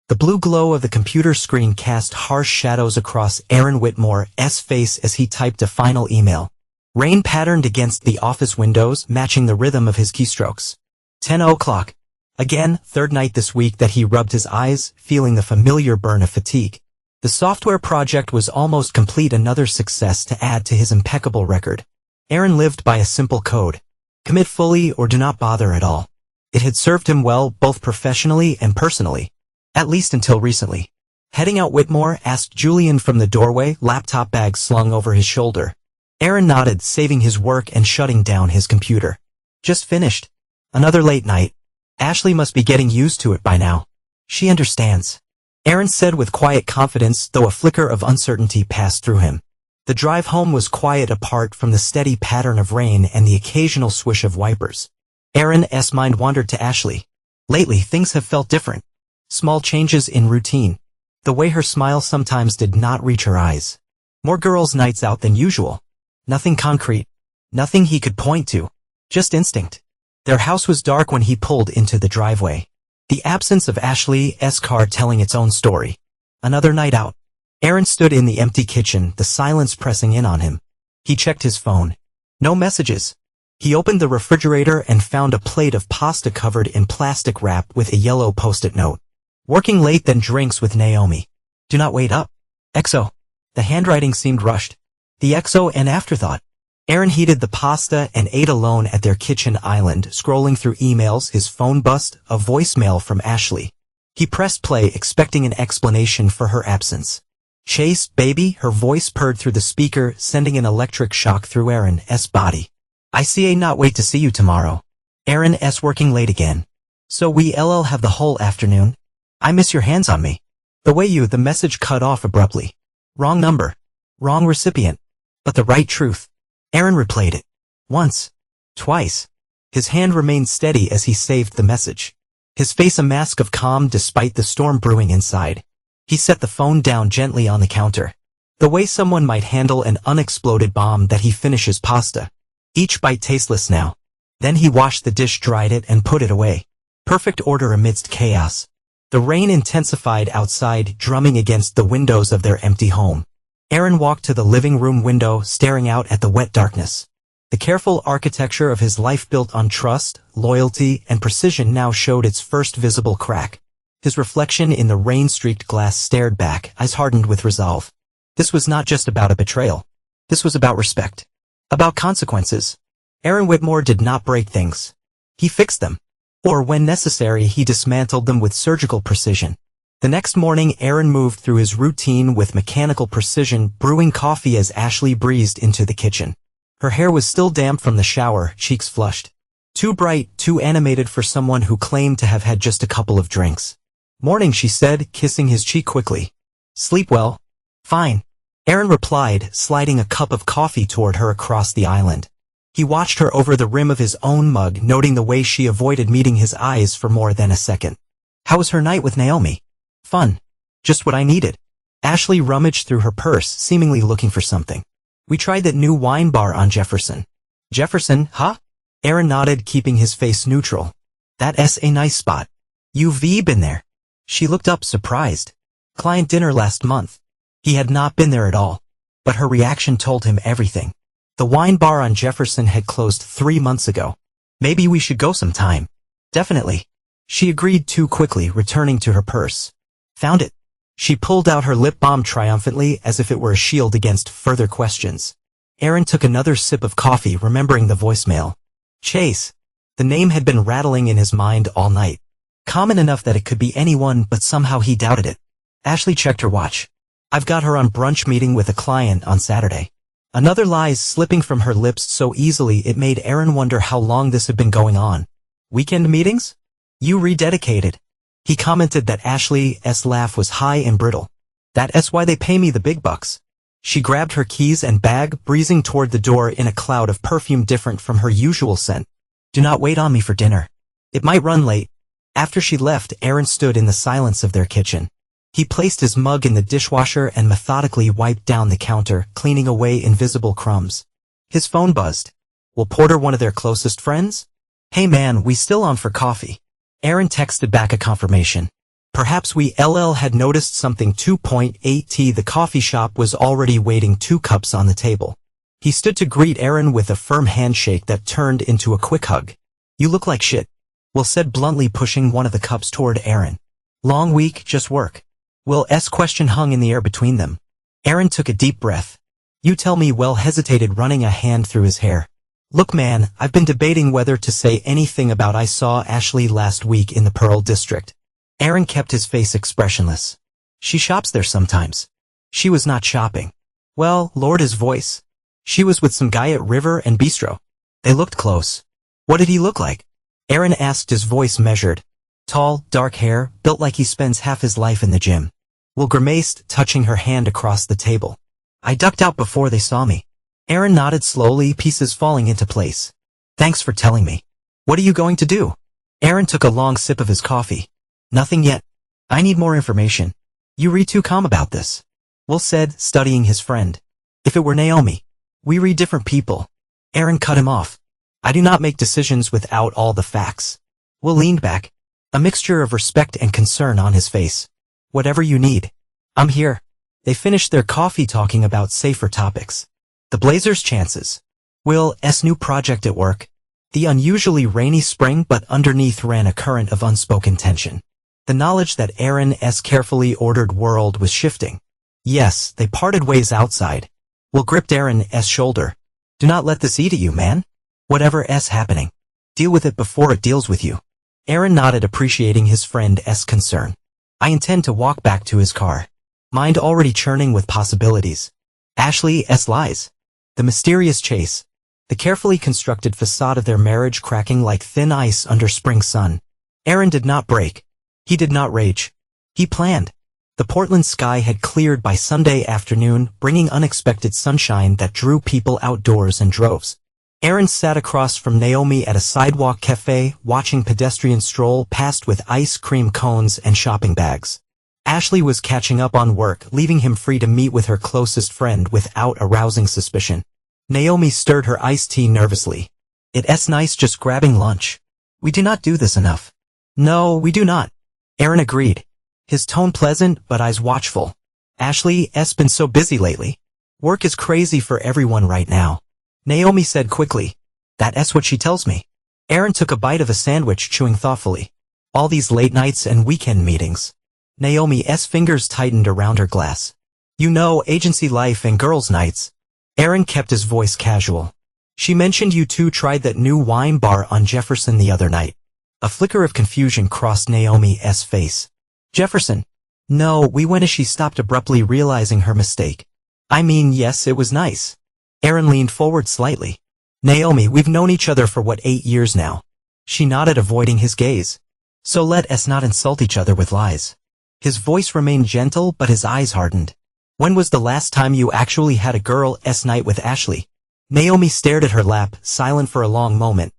The blue glow of the computer screen cast harsh shadows across Aaron Whitmore's face as he typed a final email. Rain patterned against the office windows, matching the rhythm of his keystrokes. 10 o'clock. Again, third night this week that he rubbed his eyes, feeling the familiar burn of fatigue. The software project was almost complete, another success to add to his impeccable record. Aaron lived by a simple code. Commit fully or do not bother at all. It had served him well both professionally and personally. At least until recently. Heading out, Whitmore asked Julian from the doorway, laptop bag slung over his shoulder. Aaron nodded, saving his work and shutting down his computer. Just finished. Another late night. Ashley must be getting used to it by now. She understands. Aaron said with quiet confidence, though a flicker of uncertainty passed through him. The drive home was quiet apart from the steady pattern of rain and the occasional swish of wipers. Aaron's mind wandered to Ashley. Lately, things have felt different. Small changes in routine. The way her smile sometimes did not reach her eyes. More girls' nights out than usual. Nothing concrete. Nothing he could point to. Just instinct. Their house was dark when he pulled into the driveway. The absence of Ashley's car telling its own story. Another night out. Aaron stood in the empty kitchen, the silence pressing in on him. He checked his phone. No messages. He opened the refrigerator and found a plate of pasta covered in plastic wrap with a yellow post-it note. Working late, then drinks with Naomi. Do not wait up. XO. The handwriting seemed rushed. The XO an afterthought. Aaron heated the pasta and ate alone at their kitchen island, scrolling through emails. His phone buzzed, a voicemail from Ashley. He pressed play, expecting an explanation for her absence. Chase, baby, her voice purred through the speaker, sending an electric shock through Aaron's body. I not wait to see you tomorrow. Aaron's working late again. So we'll have the whole afternoon. I miss your hands on me. The message cut off abruptly. Wrong number. Wrong recipient. But the right truth. Aaron replayed it. Once. Twice. His hand remained steady as he saved the message. His face a mask of calm despite the storm brewing inside. He set the phone down gently on the counter. The way someone might handle an unexploded bomb that he finishes pasta. Each bite tasteless now. Then he washed the dish, dried it, and put it away. Perfect order amidst chaos. The rain intensified outside, drumming against the windows of their empty home. Aaron walked to the living room window, staring out at the wet darkness. The careful architecture of his life built on trust, loyalty, and precision now showed its first visible crack. His reflection in the rain-streaked glass stared back, eyes hardened with resolve. This was not just about a betrayal. This was about respect. About consequences. Aaron Whitmore did not break things. He fixed them. Or when necessary, he dismantled them with surgical precision. The next morning, Aaron moved through his routine with mechanical precision, brewing coffee as Ashley breezed into the kitchen. Her hair was still damp from the shower, cheeks flushed. Too bright, too animated for someone who claimed to have had just a couple of drinks. Morning, she said, kissing his cheek quickly. Sleep well? Fine. Aaron replied, sliding a cup of coffee toward her across the island. He watched her over the rim of his own mug, noting the way she avoided meeting his eyes for more than a second. How was her night with Naomi? Fun. Just what I needed. Ashley rummaged through her purse, seemingly looking for something. We tried that new wine bar on Jefferson. Jefferson, huh? Aaron nodded, keeping his face neutral. That's a nice spot. You've been there. She looked up, surprised. Client dinner last month. He had not been there at all. But her reaction told him everything. The wine bar on Jefferson had closed 3 months ago. Maybe we should go sometime. Definitely. She agreed too quickly, returning to her purse. Found it. She pulled out her lip balm triumphantly, as if it were a shield against further questions. Aaron took another sip of coffee, remembering the voicemail. Chase. The name had been rattling in his mind all night. Common enough that it could be anyone, but somehow he doubted it. Ashley checked her watch. I've got her on brunch meeting with a client on Saturday. Another lie slipping from her lips so easily it made Aaron wonder how long this had been going on. Weekend meetings? You rededicated. He commented that Ashley's laugh was high and brittle. That's why they pay me the big bucks. She grabbed her keys and bag, breezing toward the door in a cloud of perfume different from her usual scent. Do not wait on me for dinner. It might run late. After she left, Aaron stood in the silence of their kitchen. He placed his mug in the dishwasher and methodically wiped down the counter, cleaning away invisible crumbs. His phone buzzed. Will Porter one of their closest friends? Hey man, we still on for coffee? Aaron texted back a confirmation. Perhaps we LL had noticed something. 2.8t The coffee shop was already waiting, 2 cups on the table. He stood to greet Aaron with a firm handshake that turned into a quick hug. You look like shit, Will said bluntly, pushing one of the cups toward Aaron. Long week, just work? Will's question hung in the air between them. Aaron took a deep breath. You tell me. Will hesitated, running a hand through his hair. Look man, I've been debating whether to say anything about I saw Ashley last week in the Pearl District. Aaron kept his face expressionless. She shops there sometimes. She was not shopping. Well, lowered his voice. She was with some guy at River and Bistro. They looked close. What did he look like? Aaron asked, his voice measured. Tall, dark hair, built like he spends half his life in the gym. Will grimaced, touching her hand across the table. I ducked out before they saw me. Aaron nodded slowly, pieces falling into place. Thanks for telling me. What are you going to do? Aaron took a long sip of his coffee. Nothing yet. I need more information. You read too calm about this. Will said, studying his friend. If it were Naomi. We read different people. Aaron cut him off. I do not make decisions without all the facts. Will leaned back, a mixture of respect and concern on his face. Whatever you need. I'm here. They finished their coffee talking about safer topics. The Blazers' chances. Will's new project at work. The unusually rainy spring, but underneath ran a current of unspoken tension. The knowledge that Aaron's carefully ordered world was shifting. Yes, they parted ways outside. Will gripped Aaron's shoulder. Do not let this eat at you, man. Whatever's happening. Deal with it before it deals with you. Aaron nodded, appreciating his friend's concern. I intend to walk back to his car. Mind already churning with possibilities. Ashley's lies. The mysterious chase. The carefully constructed facade of their marriage cracking like thin ice under spring sun. Aaron did not break. He did not rage. He planned. The Portland sky had cleared by Sunday afternoon, bringing unexpected sunshine that drew people outdoors in droves. Aaron sat across from Naomi at a sidewalk cafe, watching pedestrians stroll past with ice cream cones and shopping bags. Ashley was catching up on work, leaving him free to meet with her closest friend without arousing suspicion. Naomi stirred her iced tea nervously. It's nice just grabbing lunch. We do not do this enough. No, we do not. Aaron agreed. His tone pleasant, but eyes watchful. Ashley's been so busy lately. Work is crazy for everyone right now. Naomi said quickly. That's what she tells me. Aaron took a bite of a sandwich, chewing thoughtfully. All these late nights and weekend meetings. Naomi's fingers tightened around her glass. You know, agency life and girls' nights. Aaron kept his voice casual. She mentioned you two tried that new wine bar on Jefferson the other night. A flicker of confusion crossed Naomi's face. Jefferson? No, we went. As she stopped abruptly, realizing her mistake. I mean, yes, it was nice. Aaron leaned forward slightly. Naomi, we've known each other for 8 years now. She nodded, avoiding his gaze. So let's not insult each other with lies. His voice remained gentle, but his eyes hardened. When was the last time you actually had a girls' night with Ashley? Naomi stared at her lap, silent for a long moment.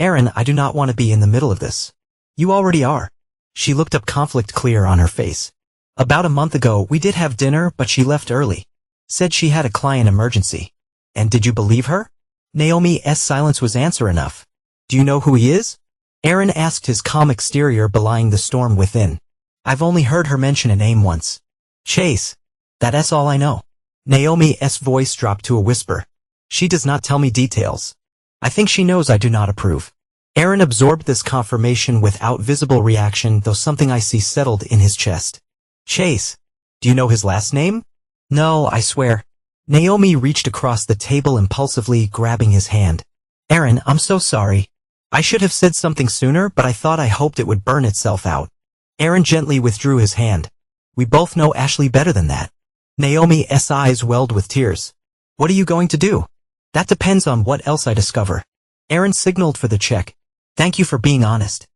Aaron, I do not want to be in the middle of this. You already are. She looked up, conflict clear on her face. About a month ago, we did have dinner, but she left early. Said she had a client emergency. And did you believe her? Naomi's silence was answer enough. Do you know who he is? Aaron asked, his calm exterior belying the storm within. I've only heard her mention a name once. Chase. That's all I know. Naomi's voice dropped to a whisper. She does not tell me details. I think she knows I do not approve. Aaron absorbed this confirmation without visible reaction, though something icy settled in his chest. Chase. Do you know his last name? No, I swear. Naomi reached across the table impulsively, grabbing his hand. Aaron, I'm so sorry. I should have said something sooner, but I hoped it would burn itself out. Aaron gently withdrew his hand. We both know Ashley better than that. Naomi's eyes welled with tears. What are you going to do? That depends on what else I discover. Aaron signaled for the check. Thank you for being honest.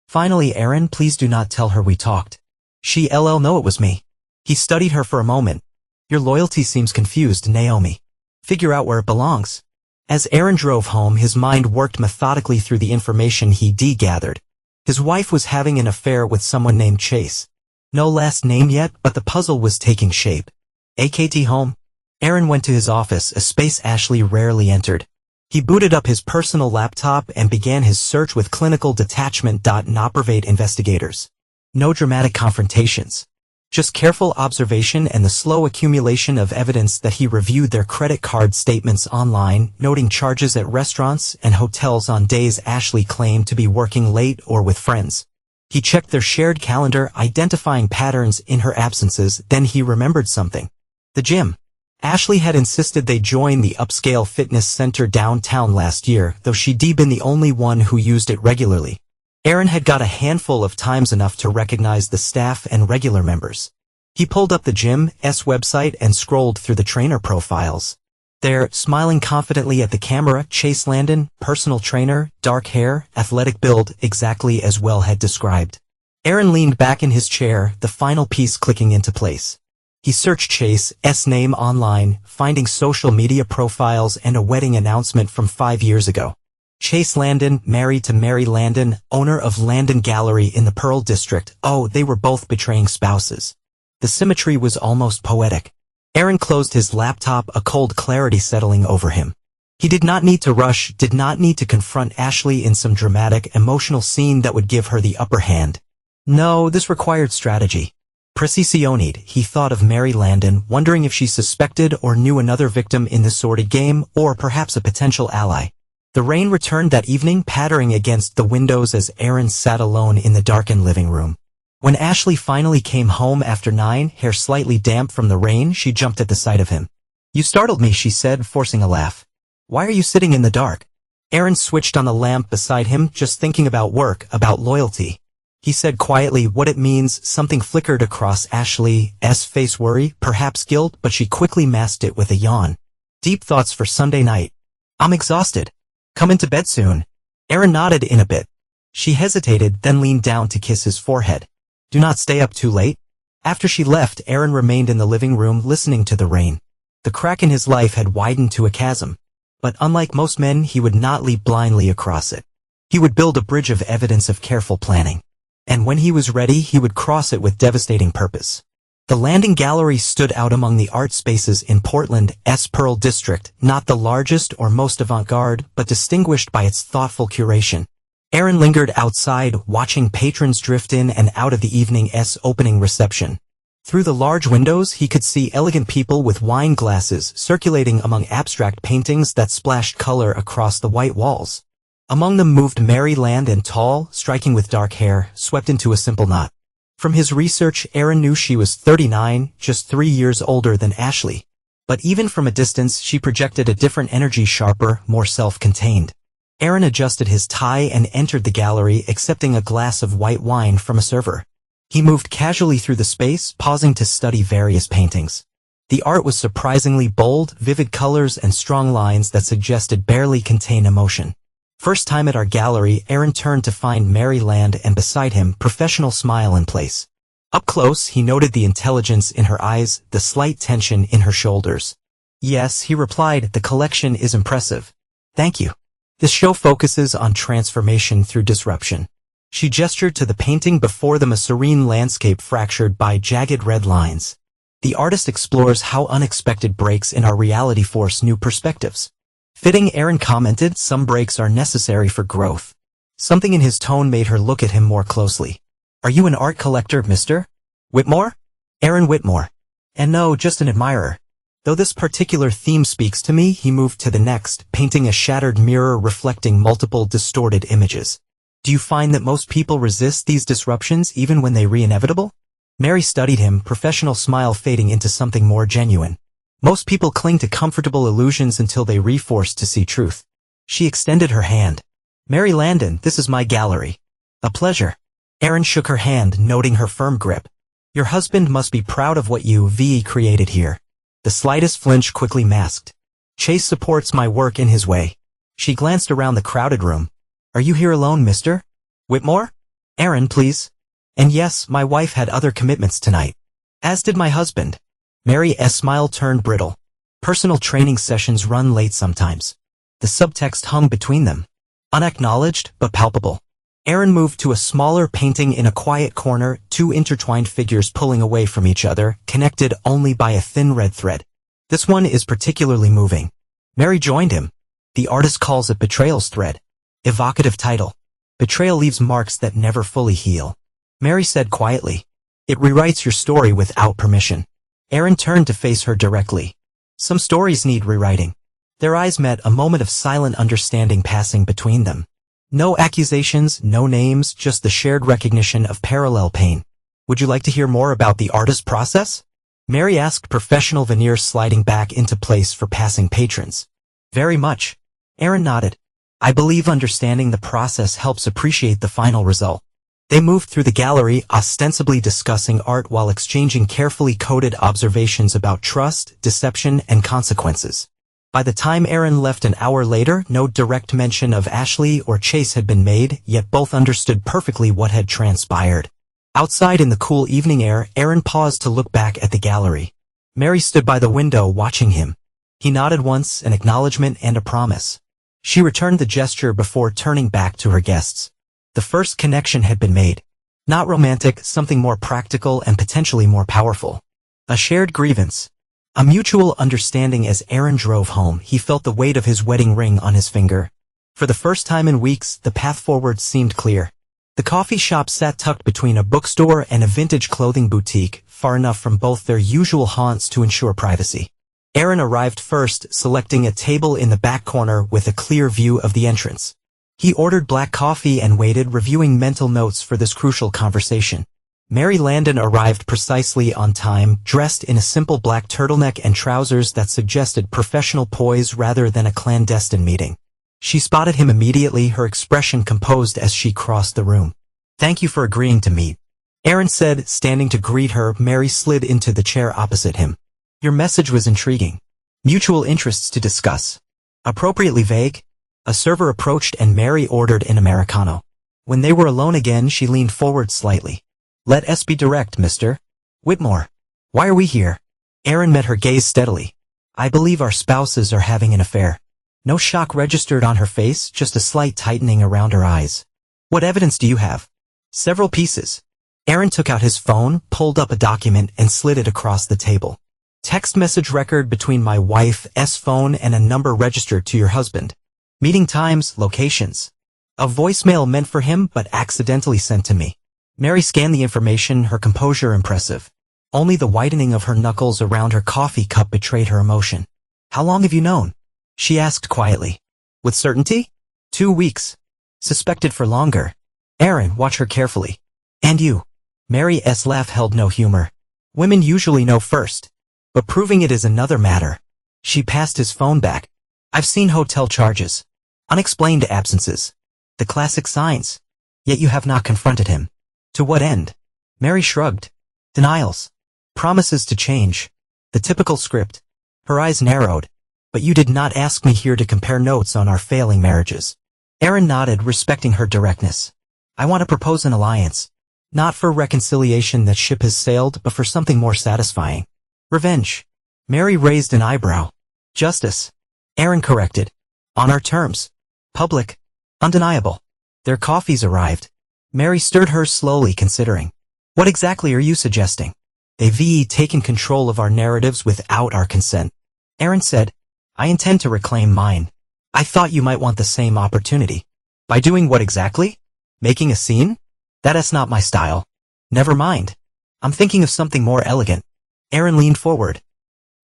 Finally, Aaron, please do not tell her we talked. She'll know it was me. He studied her for a moment. Your loyalty seems confused, Naomi. Figure out where it belongs. As Aaron drove home, his mind worked methodically through the information he gathered. His wife was having an affair with someone named Chase. No last name yet, but the puzzle was taking shape. AKT home? Aaron went to his office, a space Ashley rarely entered. He booted up his personal laptop and began his search with clinical detachment. Not private investigators. No dramatic confrontations. Just careful observation and the slow accumulation of evidence that he reviewed their credit card statements online, noting charges at restaurants and hotels on days Ashley claimed to be working late or with friends. He checked their shared calendar, identifying patterns in her absences, then he remembered something. The gym. Ashley had insisted they join the upscale fitness center downtown last year, though she'd been the only one who used it regularly. Aaron had got a handful of times enough to recognize the staff and regular members. He pulled up the gym's website and scrolled through the trainer profiles. There, smiling confidently at the camera, Chase Landon, personal trainer, dark hair, athletic build, exactly as Will had described. Aaron leaned back in his chair, the final piece clicking into place. He searched Chase's name online, finding social media profiles and a wedding announcement from 5 years ago. Chase Landon, married to Mary Landon, owner of Landon Gallery in the Pearl District. Oh, they were both betraying spouses. The symmetry was almost poetic. Aaron closed his laptop, a cold clarity settling over him. He did not need to rush, did not need to confront Ashley in some dramatic, emotional scene that would give her the upper hand. No, this required strategy. Precisioned, he thought of Mary Landon, wondering if she suspected or knew another victim in this sordid game, or perhaps a potential ally. The rain returned that evening, pattering against the windows as Aaron sat alone in the darkened living room. When Ashley finally came home after 9, hair slightly damp from the rain, she jumped at the sight of him. "You startled me," she said, forcing a laugh. "Why are you sitting in the dark?" Aaron switched on the lamp beside him, just thinking about work, about loyalty. He said quietly what it means. Something flickered across Ashley's face, worry, perhaps guilt, but she quickly masked it with a yawn. "Deep thoughts for Sunday night. I'm exhausted. Coming to bed soon." Aaron nodded in a bit. She hesitated, then leaned down to kiss his forehead. "Do not stay up too late." After she left, Aaron remained in the living room listening to the rain. The crack in his life had widened to a chasm. But unlike most men, he would not leap blindly across it. He would build a bridge of evidence of careful planning. And when he was ready, he would cross it with devastating purpose. The Landon Gallery stood out among the art spaces in Portland's Pearl District, not the largest or most avant-garde, but distinguished by its thoughtful curation. Aaron lingered outside, watching patrons drift in and out of the evening's opening reception. Through the large windows, he could see elegant people with wine glasses circulating among abstract paintings that splashed color across the white walls. Among them moved Mary Landon, tall, striking with dark hair, swept into a simple knot. From his research, Aaron knew she was 39, just 3 years older than Ashley. But even from a distance, she projected a different energy, sharper, more self-contained. Aaron adjusted his tie and entered the gallery, accepting a glass of white wine from a server. He moved casually through the space, pausing to study various paintings. The art was surprisingly bold, vivid colors and strong lines that suggested barely contained emotion. "First time at our gallery," Aaron turned to find Mary Land, and beside him, professional smile in place. Up close, he noted the intelligence in her eyes, the slight tension in her shoulders. "Yes," he replied, "the collection is impressive. Thank you. This show focuses on transformation through disruption." She gestured to the painting before them, a serene landscape fractured by jagged red lines. The artist explores how unexpected breaks in our reality force new perspectives. "Fitting," Aaron commented, "some breaks are necessary for growth." Something in his tone made her look at him more closely. "Are you an art collector, Mr. Whitmore?" "Aaron Whitmore. And no, just an admirer. Though this particular theme speaks to me." He moved to the next, painting a shattered mirror reflecting multiple distorted images. "Do you find that most people resist these disruptions even when they re-inevitable?" Mary studied him, professional smile fading into something more genuine. "Most people cling to comfortable illusions until they re-force to see truth." She extended her hand. "Mary Landon, this is my gallery." "A pleasure." Aaron shook her hand, noting her firm grip. "Your husband must be proud of what you've created here." The slightest flinch quickly masked. "Chase supports my work in his way." She glanced around the crowded room. "Are you here alone, Mr. Whitmore?" "Aaron, please." "And yes, my wife had other commitments tonight." "As did my husband." Mary's smile turned brittle. "Personal training sessions run late sometimes." The subtext hung between them. Unacknowledged, but palpable. Aaron moved to a smaller painting in a quiet corner, two intertwined figures pulling away from each other, connected only by a thin red thread. "This one is particularly moving." Mary joined him. The artist calls it Betrayal's Thread. Evocative title. Betrayal leaves marks that never fully heal. Mary said quietly. It rewrites your story without permission. Aaron turned to face her directly. Some stories need rewriting. Their eyes met, a moment of silent understanding passing between them. No accusations, no names, just the shared recognition of parallel pain. Would you like to hear more about the artist process? Mary asked, professional veneers sliding back into place for passing patrons. Very much. Aaron nodded. I believe understanding the process helps appreciate the final result. They moved through the gallery, ostensibly discussing art while exchanging carefully coded observations about trust, deception, and consequences. By the time Aaron left an hour later, no direct mention of Ashley or Chase had been made, yet both understood perfectly what had transpired. Outside in the cool evening air, Aaron paused to look back at the gallery. Mary stood by the window watching him. He nodded once, an acknowledgement and a promise. She returned the gesture before turning back to her guests. The first connection had been made. Not romantic, something more practical and potentially more powerful. A shared grievance. A mutual understanding. As Aaron drove home, he felt the weight of his wedding ring on his finger. For the first time in weeks, the path forward seemed clear. The coffee shop sat tucked between a bookstore and a vintage clothing boutique, far enough from both their usual haunts to ensure privacy. Aaron arrived first, selecting a table in the back corner with a clear view of the entrance. He ordered black coffee and waited, reviewing mental notes for this crucial conversation. Mary Landon arrived precisely on time, dressed in a simple black turtleneck and trousers that suggested professional poise rather than a clandestine meeting. She spotted him immediately, her expression composed as she crossed the room. Thank you for agreeing to meet, Aaron said, standing to greet her. Mary slid into the chair opposite him. Your message was intriguing. Mutual interests to discuss. Appropriately vague. A server approached and Mary ordered an Americano. When they were alone again, she leaned forward slightly. Let us be direct, Mr. Whitmore. Why are we here? Aaron met her gaze steadily. I believe our spouses are having an affair. No shock registered on her face, just a slight tightening around her eyes. What evidence do you have? Several pieces. Aaron took out his phone, pulled up a document, and slid it across the table. Text message record between my wife's phone and a number registered to your husband. Meeting times, locations. A voicemail meant for him but accidentally sent to me. Mary scanned the information, her composure impressive. Only the whitening of her knuckles around her coffee cup betrayed her emotion. How long have you known? She asked quietly. With certainty? 2 weeks. Suspected for longer. Aaron, watch her carefully. And you. Mary's laugh held no humor. Women usually know first. But proving it is another matter. She passed his phone back. I've seen hotel charges. Unexplained absences. The classic signs. Yet you have not confronted him. To what end? Mary shrugged. Denials. Promises to change. The typical script. Her eyes narrowed. But you did not ask me here to compare notes on our failing marriages. Aaron nodded, respecting her directness. I want to propose an alliance. Not for reconciliation, that ship has sailed, but for something more satisfying. Revenge. Mary raised an eyebrow. Justice. Aaron corrected. On our terms. Public. Undeniable. Their coffees arrived. Mary stirred hers slowly, considering. What exactly are you suggesting? They've taken control of our narratives without our consent. Aaron said, I intend to reclaim mine. I thought you might want the same opportunity. By doing what exactly? Making a scene? That's not my style. Never mind. I'm thinking of something more elegant. Aaron leaned forward.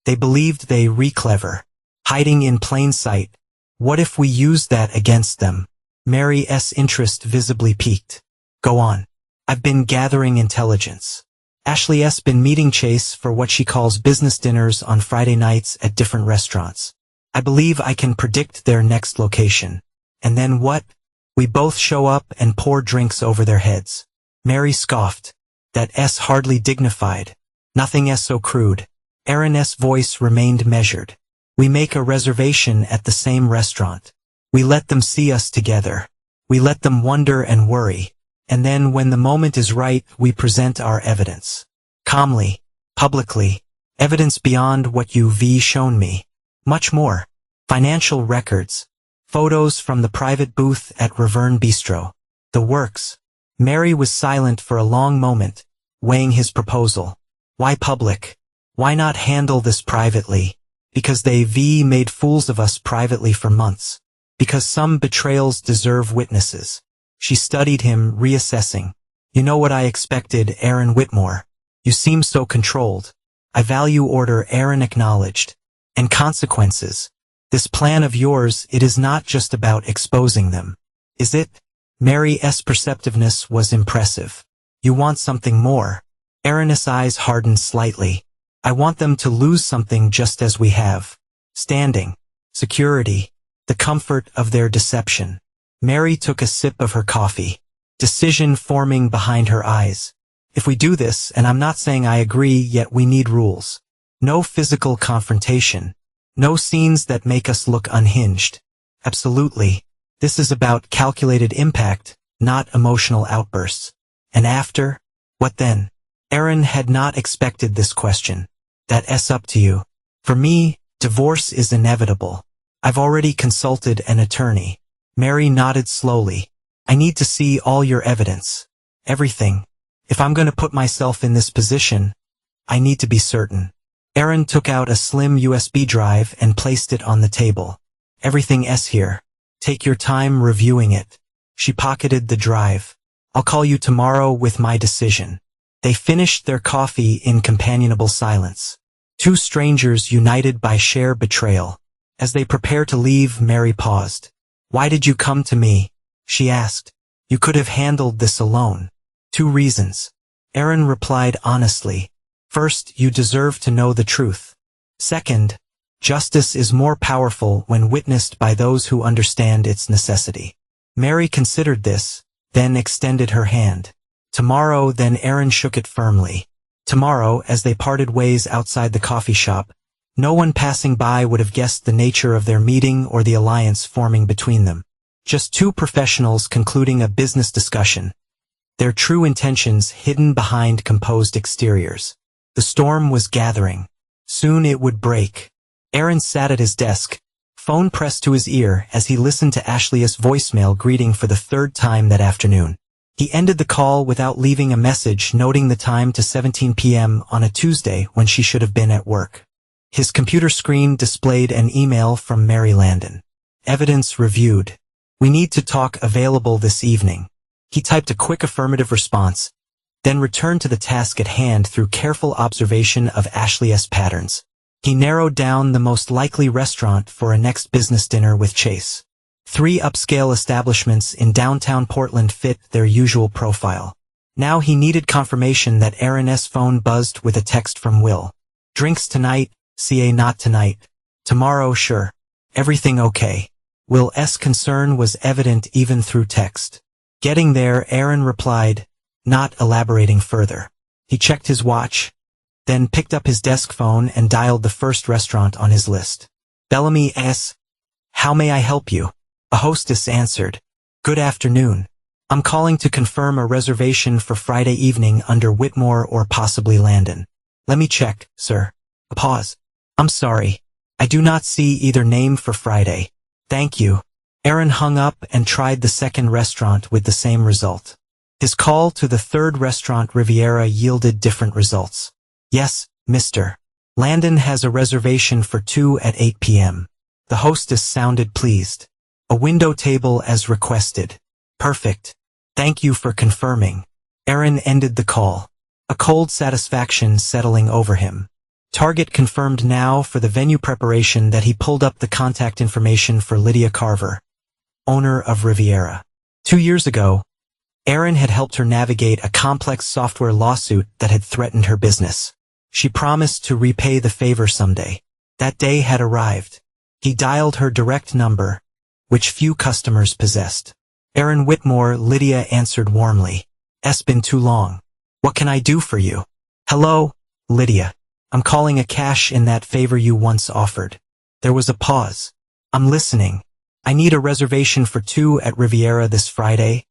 They believed they were clever. Hiding in plain sight. What if we used that against them? Mary's interest visibly piqued. Go on. I've been gathering intelligence. Ashley's been meeting Chase for what she calls business dinners on Friday nights at different restaurants. I believe I can predict their next location. And then what? We both show up and pour drinks over their heads. Mary scoffed. That's hardly dignified. Nothing so crude. Aaron's voice remained measured. We make a reservation at the same restaurant. We let them see us together. We let them wonder and worry. And then when the moment is right, we present our evidence. Calmly, publicly, evidence beyond what you've shown me. Much more. Financial records. Photos from the private booth at Raverne Bistro. The works. Mary was silent for a long moment, weighing his proposal. Why public? Why not handle this privately? Because they've made fools of us privately for months. Because some betrayals deserve witnesses. She studied him, reassessing. You know what I expected, Aaron Whitmore. You seem so controlled. I value order, Aaron acknowledged. And consequences. This plan of yours, it is not just about exposing them. Is it? Mary's perceptiveness was impressive. You want something more. Aaron's eyes hardened slightly. I want them to lose something just as we have. Standing. Security. The comfort of their deception. Mary took a sip of her coffee. Decision forming behind her eyes. If we do this, and I'm not saying I agree, yet we need rules. No physical confrontation. No scenes that make us look unhinged. Absolutely. This is about calculated impact, not emotional outbursts. And after? What then? Aaron had not expected this question. That's up to you. For me, divorce is inevitable. I've already consulted an attorney. Mary nodded slowly. I need to see all your evidence. Everything. If I'm going to put myself in this position, I need to be certain. Aaron took out a slim USB drive and placed it on the table. Everything's here. Take your time reviewing it. She pocketed the drive. I'll call you tomorrow with my decision. They finished their coffee in companionable silence. Two strangers united by shared betrayal. As they prepare to leave, Mary paused. Why did you come to me? She asked. You could have handled this alone. 2 reasons. Aaron replied honestly. First, you deserve to know the truth. Second, justice is more powerful when witnessed by those who understand its necessity. Mary considered this, then extended her hand. Tomorrow, then Aaron shook it firmly. Tomorrow, as they parted ways outside the coffee shop, no one passing by would have guessed the nature of their meeting or the alliance forming between them. Just 2 professionals concluding a business discussion. Their true intentions hidden behind composed exteriors. The storm was gathering. Soon it would break. Aaron sat at his desk, phone pressed to his ear as he listened to Ashley's voicemail greeting for the 3rd time that afternoon. He ended the call without leaving a message noting the time to 17 p.m. on a Tuesday when she should have been at work. His computer screen displayed an email from Mary Landon. Evidence reviewed. We need to talk, available this evening. He typed a quick affirmative response, then returned to the task at hand through careful observation of Ashley's patterns. He narrowed down the most likely restaurant for a next business dinner with Chase. 3 upscale establishments in downtown Portland fit their usual profile. Now he needed confirmation that Aaron's phone buzzed with a text from Will. Drinks tonight, CA not tonight. Tomorrow, sure. Everything okay. Will's concern was evident even through text. Getting there, Aaron replied, not elaborating further. He checked his watch, then picked up his desk phone and dialed the first restaurant on his list. Bellamy S. How may I help you? A hostess answered. Good afternoon. I'm calling to confirm a reservation for Friday evening under Whitmore or possibly Landon. Let me check, sir. A pause. I'm sorry. I do not see either name for Friday. Thank you. Aaron hung up and tried the second restaurant with the same result. His call to the third restaurant, Riviera, yielded different results. Yes, Mr. Landon has a reservation for 2 at 8 p.m. The hostess sounded pleased. A window table as requested. Perfect. Thank you for confirming. Aaron ended the call. A cold satisfaction settling over him. Target confirmed now for the venue preparation that he pulled up the contact information for Lydia Carver, owner of Riviera. 2 years ago, Aaron had helped her navigate a complex software lawsuit that had threatened her business. She promised to repay the favor someday. That day had arrived. He dialed her direct number, which few customers possessed. Aaron Whitmore, Lydia answered warmly. It's been too long. What can I do for you? Hello, Lydia. I'm calling a cash in that favor you once offered. There was a pause. I'm listening. I need a reservation for 2 at Riviera this Friday,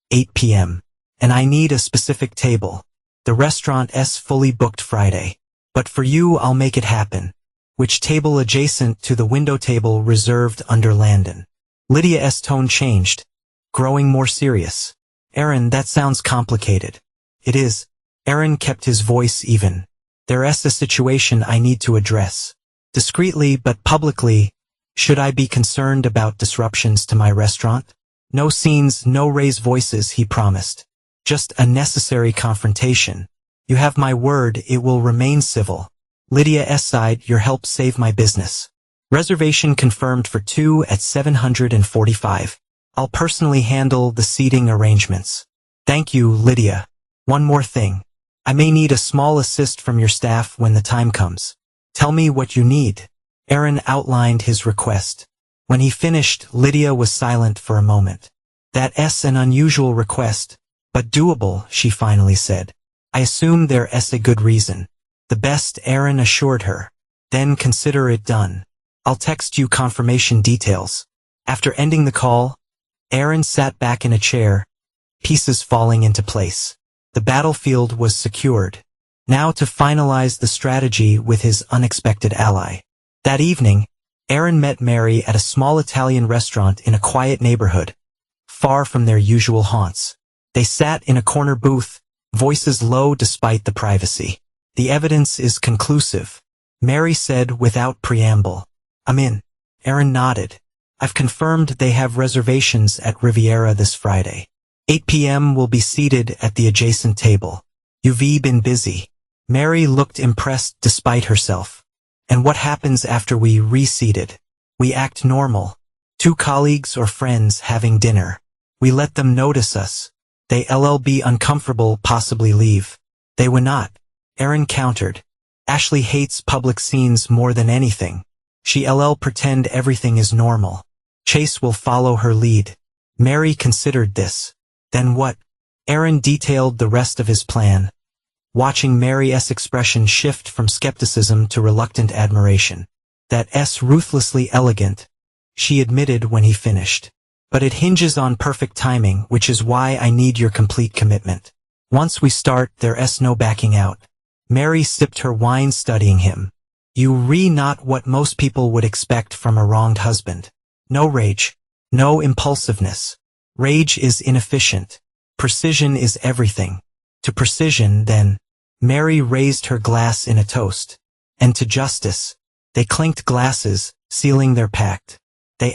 8 p.m. And I need a specific table. The restaurant's fully booked Friday. But for you, I'll make it happen. Which table adjacent to the window table reserved under Landon? Lydia's tone changed, growing more serious. Aaron, that sounds complicated. It is. Aaron kept his voice even. There's a situation I need to address. Discreetly but publicly, should I be concerned about disruptions to my restaurant? No scenes, no raised voices, he promised. Just a necessary confrontation. You have my word it will remain civil. Lydia sighed, your help saved my business. Reservation confirmed for 2 at 745. I'll personally handle the seating arrangements. Thank you, Lydia. One more thing. I may need a small assist from your staff when the time comes. Tell me what you need. Aaron outlined his request. When he finished, Lydia was silent for a moment. That's an unusual request, but doable, she finally said. I assume there's a good reason. The best, Aaron assured her. Then consider it done. I'll text you confirmation details. After ending the call, Aaron sat back in a chair, pieces falling into place. The battlefield was secured. Now to finalize the strategy with his unexpected ally. That evening, Aaron met Mary at a small Italian restaurant in a quiet neighborhood, far from their usual haunts. They sat in a corner booth, voices low despite the privacy. The evidence is conclusive, Mary said without preamble. I'm in. Aaron nodded. I've confirmed they have reservations at Riviera this Friday. 8 p.m. will be seated at the adjacent table. You've been busy. Mary looked impressed despite herself. And what happens after we reseated? We act normal. 2 colleagues or friends having dinner. We let them notice us. They be uncomfortable, possibly leave. They would not. Aaron countered. Ashley hates public scenes more than anything. She pretend everything is normal. Chase will follow her lead. Mary considered this. Then what? Aaron detailed the rest of his plan, watching Mary's expression shift from skepticism to reluctant admiration. That's ruthlessly elegant, she admitted when he finished. But it hinges on perfect timing, which is why I need your complete commitment. Once we start, there's no backing out. Mary sipped her wine, studying him. You not what most people would expect from a wronged husband. No rage. No impulsiveness. Rage is inefficient. Precision is everything. To precision, then. Mary raised her glass in a toast. And to justice. They clinked glasses, sealing their pact. They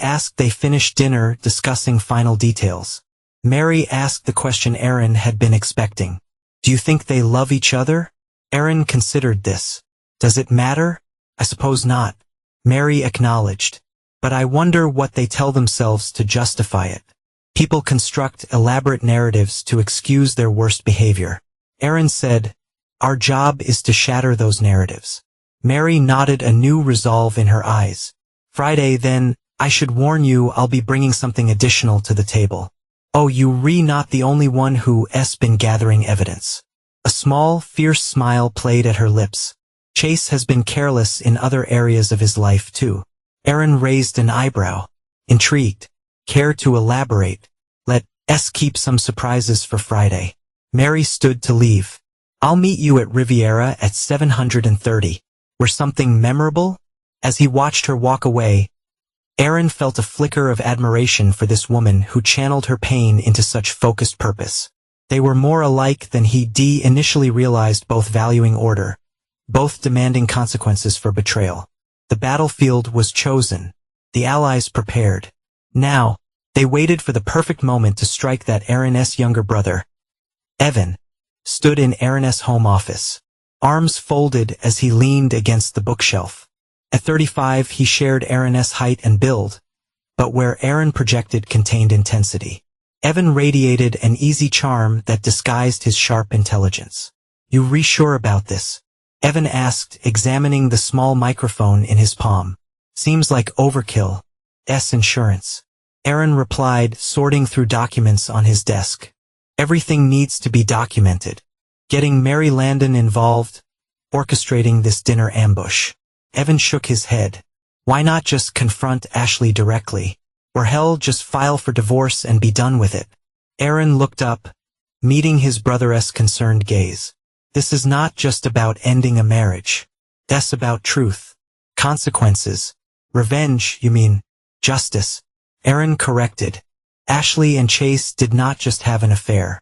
finished dinner, discussing final details. Mary asked the question Aaron had been expecting. Do you think they love each other? Aaron considered this. Does it matter? I suppose not. Mary acknowledged. But I wonder what they tell themselves to justify it. People construct elaborate narratives to excuse their worst behavior. Aaron said, our job is to shatter those narratives. Mary nodded, a new resolve in her eyes. Friday, then, I should warn you I'll be bringing something additional to the table. Oh, you not the only one who's been gathering evidence. A small, fierce smile played at her lips. Chase has been careless in other areas of his life too. Aaron raised an eyebrow. Intrigued. Care to elaborate? Let's keep some surprises for Friday. Mary stood to leave. I'll meet you at Riviera at 730. Were something memorable? As he watched her walk away, Aaron felt a flicker of admiration for this woman who channeled her pain into such focused purpose. They were more alike than he initially realized, both valuing order, both demanding consequences for betrayal. The battlefield was chosen. The allies prepared. Now, they waited for the perfect moment to strike. That Aaron's younger brother, Evan, stood in Aaron's home office, arms folded as he leaned against the bookshelf. At 35, he shared Aaron's height and build, but where Aaron projected contained intensity. Evan radiated an easy charm that disguised his sharp intelligence. You sure about this? Evan asked, examining the small microphone in his palm. Seems like overkill. Insurance. Aaron replied, sorting through documents on his desk. Everything needs to be documented. Getting Mary Landon involved, orchestrating this dinner ambush. Evan shook his head. Why not just confront Ashley directly? Or hell, just file for divorce and be done with it. Aaron looked up, meeting his brother's concerned gaze. This is not just about ending a marriage. That's about truth. Consequences. Revenge, you mean? Justice. Aaron corrected. Ashley and Chase did not just have an affair.